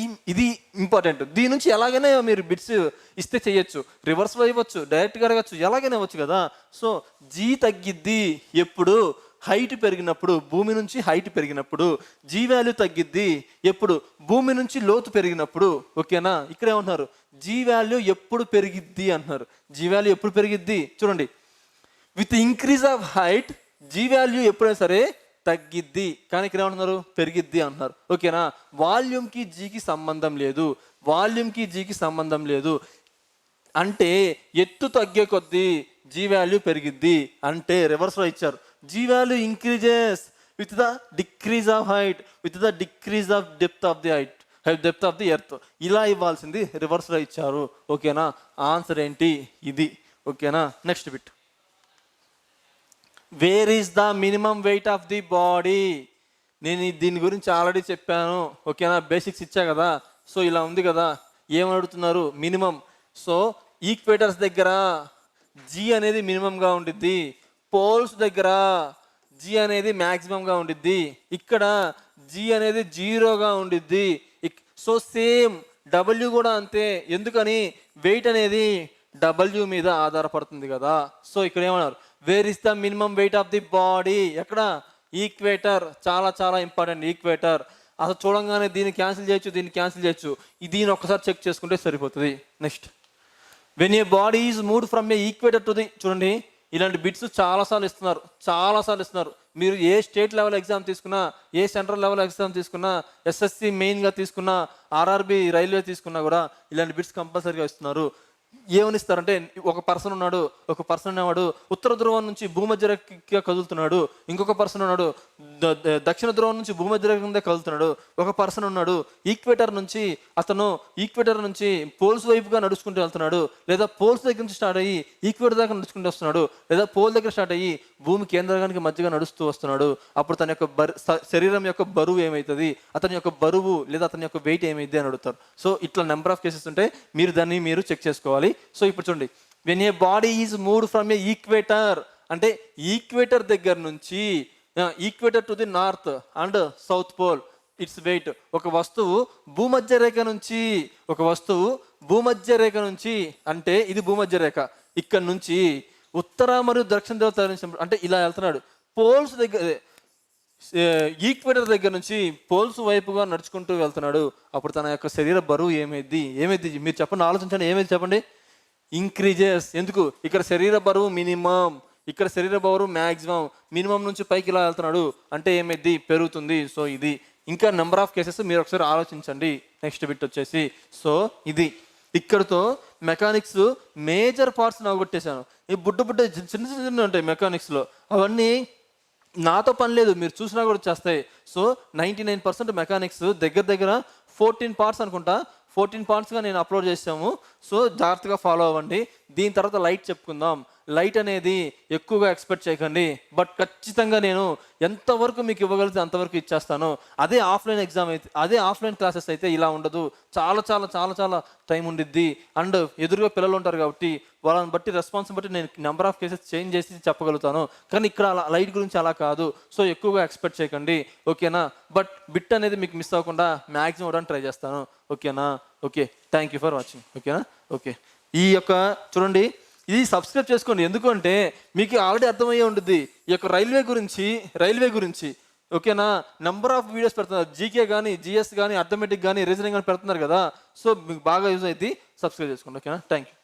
ఇంపార్టెంట్. దీని నుంచి ఎలాగైనా మీరు బిట్స్ ఇస్తే చేయొచ్చు, రివర్స్లో ఇవ్వచ్చు, డైరెక్ట్గా అడగచ్చు, ఎలాగైనా ఇవ్వచ్చు కదా. సో G తగ్గిద్ది ఎప్పుడు? హైట్ పెరిగినప్పుడు, భూమి నుంచి హైట్ పెరిగినప్పుడు జీ వాల్యూ తగ్గిద్ది. ఎప్పుడు? భూమి నుంచి లోతు పెరిగినప్పుడు. ఓకేనా? ఇక్కడ ఏమంటున్నారు? జీ వాల్యూ ఎప్పుడు పెరిగిద్ది అంటున్నారు. జీ వాల్యూ ఎప్పుడు పెరిగిద్ది చూడండి. With increase of height g value ఎప్పుడైనా సరే తగ్గిద్ది, కానీ ఇక్కడ ఏమంటున్నారు? పెరిగిద్ది అంటున్నారు. ఓకేనా? వాల్యూమ్కి జీకి సంబంధం లేదు, వాల్యూమ్కి జీకి సంబంధం లేదు. అంటే ఎత్తు తగ్గే కొద్దీ జీ వాల్యూ పెరిగిద్ది. అంటే రివర్స్లో ఇచ్చారు. G value increases with the decrease of height, with the decrease of depth of the height, depth of the earth. ఇలా ఇవ్వాల్సింది రివర్స్లో ఇచ్చారు. ఓకేనా? ఆన్సర్ ఏంటి? ఇది. ఓకేనా? Next bit. Where is the minimum weight of the body? నేను దీని గురించి ఆల్రెడీ చెప్పాను. ఓకేనా? బేసిక్స్ ఇచ్చా కదా. సో ఇలా ఉంది కదా. ఏమని అడుగుతున్నారు? మినిమం. సో ఈక్వేటర్స్ దగ్గర జీ అనేది మినిమంగా ఉండిద్ది, పోల్స్ దగ్గర జీ అనేది మ్యాక్సిమంగా ఉండిద్ది, ఇక్కడ జీ అనేది జీరోగా ఉండిద్ది. సో సేమ్ డబ్ల్యూ కూడా అంతే. ఎందుకని? వెయిట్ అనేది డబ్ల్యూ మీద ఆధారపడుతుంది కదా. సో ఇక్కడ ఏమన్నారు? Where is the minimum weight of the body? ఎక్కడ? ఈక్వేటర్. చాలా చాలా ఇంపార్టెంట్ ఈక్వేటర్. అసలు చూడంగానే దీన్ని క్యాన్సిల్ చేయొచ్చు, దీన్ని క్యాన్సిల్ చేయొచ్చు. దీన్ని ఒక్కసారి చెక్ చేసుకుంటే సరిపోతుంది. Next, when a body is moved from a equator to the, చూడండి ఇలాంటి బిట్స్ చాలాసార్లు ఇస్తున్నారు. మీరు ఏ స్టేట్ లెవెల్ ఎగ్జామ్ తీసుకున్నా, ఏ సెంట్రల్ లెవెల్ ఎగ్జామ్ తీసుకున్నా, ఎస్ఎస్సి మెయిన్గా తీసుకున్నా, ఆర్ఆర్బి రైల్వే తీసుకున్నా కూడా ఇలాంటి బిట్స్ కంపల్సరీగా ఇస్తున్నారు. ఏమని ఇస్తారంటే, ఒక పర్సన్ ఉన్నాడు, ఉత్తర ధ్రువం నుంచి భూమధ్య రేఖగా కదులుతున్నాడు, ఇంకొక పర్సన్ ఉన్నాడు దక్షిణ ధ్రువం నుంచి భూమధ్య రేఖ కింద కదులుతున్నాడు, ఒక పర్సన్ ఉన్నాడు ఈక్వేటర్ నుంచి పోల్స్ వైపుగా నడుచుకుంటూ వెళ్తున్నాడు, లేదా పోల్స్ దగ్గర నుంచి స్టార్ట్ అయ్యి ఈక్వేటర్ దాకా నడుచుకుంటూ వస్తున్నాడు, లేదా పోల్ దగ్గర స్టార్ట్ అయ్యి భూమి కేంద్రానికి మధ్యగా నడుస్తూ వస్తున్నాడు. అప్పుడు తన యొక్క శరీరం యొక్క బరువు ఏమవుతుంది, అతని యొక్క బరువు లేదా అతని యొక్క వెయిట్ ఏమైంది అని అడుగుతారు. సో ఇట్లా నెంబర్ ఆఫ్ కేసెస్ ఉంటాయి, దాన్ని మీరు చెక్ చేసుకోవాలి. సో ఇప్పుడు చూడండి, when a body is moved from a equator, అంటే ఈక్వేటర్ దగ్గర నుంచి equator to the north and south pole its weight. ఒక వస్తువు భూమధ్య రేఖ నుంచి అంటే ఇది భూమధ్య రేఖ, ఇక్కడ నుంచి ఉత్తర మరియు దక్షిణ ధ్రువ అంటే ఇలా వెళ్తున్నాడు. పోల్స్ దగ్గర ఈక్వేటర్ దగ్గర నుంచి పోల్స్ వైపుగా నడుచుకుంటూ వెళ్తున్నాడు. అప్పుడు తన యొక్క శరీర బరువు ఏమైంది? మీరు చెప్పండి, ఆలోచించండి. ఏమైంది చెప్పండి? ఇంక్రీజెస్. ఎందుకు? ఇక్కడ శరీర బరువు మినిమం, ఇక్కడ శరీర బరువు మ్యాక్సిమం. మినిమం నుంచి పైకి ఇలా వెళ్తున్నాడు అంటే ఏమైంది? పెరుగుతుంది. సో ఇది ఇంకా నెంబర్ ఆఫ్ కేసెస్ మీరు ఒకసారి ఆలోచించండి. నెక్స్ట్ బిట్ వచ్చేసి, సో ఇది ఇక్కడతో మెకానిక్స్ మేజర్ పార్ట్స్ అవగొట్టేశాను. ఈ బుడ్డ చిన్న ఉంటాయి మెకానిక్స్లో, అవన్నీ నాతో పని లేదు, మీరు చూసినా కూడా చేస్తాయి. సో 99% మెకానిక్స్ దగ్గర 14 పార్ట్స్ అనుకుంటా, 14 పార్ట్స్గా నేను అప్లోడ్ చేసాము. సో జాగ్రత్తగా ఫాలో అవ్వండి. దీని తర్వాత లైట్ చెప్పుకుందాం. లైట్ అనేది ఎక్కువగా ఎక్స్పెక్ట్ చేయకండి, బట్ ఖచ్చితంగా నేను ఎంతవరకు మీకు ఇవ్వగలిగితే అంతవరకు ఇచ్చేస్తాను. అదే ఆఫ్లైన్ ఎగ్జామ్ అయితే, అదే ఆఫ్లైన్ క్లాసెస్ అయితే ఇలా ఉండదు. చాలా చాలా చాలా చాలా టైం ఉండిద్ది. అండ్ ఎదురుగా పిల్లలు ఉంటారు కాబట్టి వాళ్ళని బట్టి రెస్పాన్స్ బట్టి నేను నెంబర్ ఆఫ్ కేసెస్ చేంజ్ చేసి చెప్పగలుగుతాను. కానీ ఇక్కడ అలా లైట్ గురించి అలా కాదు. సో ఎక్కువగా ఎక్స్పెక్ట్ చేయకండి. ఓకేనా? బట్ బిట్ అనేది మీకు మిస్ అవ్వకుండా మ్యాక్సిమం ఇవ్వడానికి ట్రై చేస్తాను. ఓకేనా? Okay, thank you for watching. ఓకేనా? ఓకే, ఈ యొక్క చూడండి, ఇది సబ్స్క్రైబ్ చేసుకోండి. ఎందుకంటే మీకు ఆల్రెడీ అర్థమయ్యే ఉంటుంది ఈ యొక్క రైల్వే గురించి. ఓకేనా? నెంబర్ ఆఫ్ వీడియోస్ పెడుతున్నారు, జీకే కానీ, జిఎస్ కానీ, అర్థమెటిక్ కానీ, రీజనింగ్ కానీ పెడుతున్నారు కదా. సో మీకు బాగా యూజ్ అయితే సబ్స్క్రైబ్ చేసుకోండి. ఓకేనా? Thank you.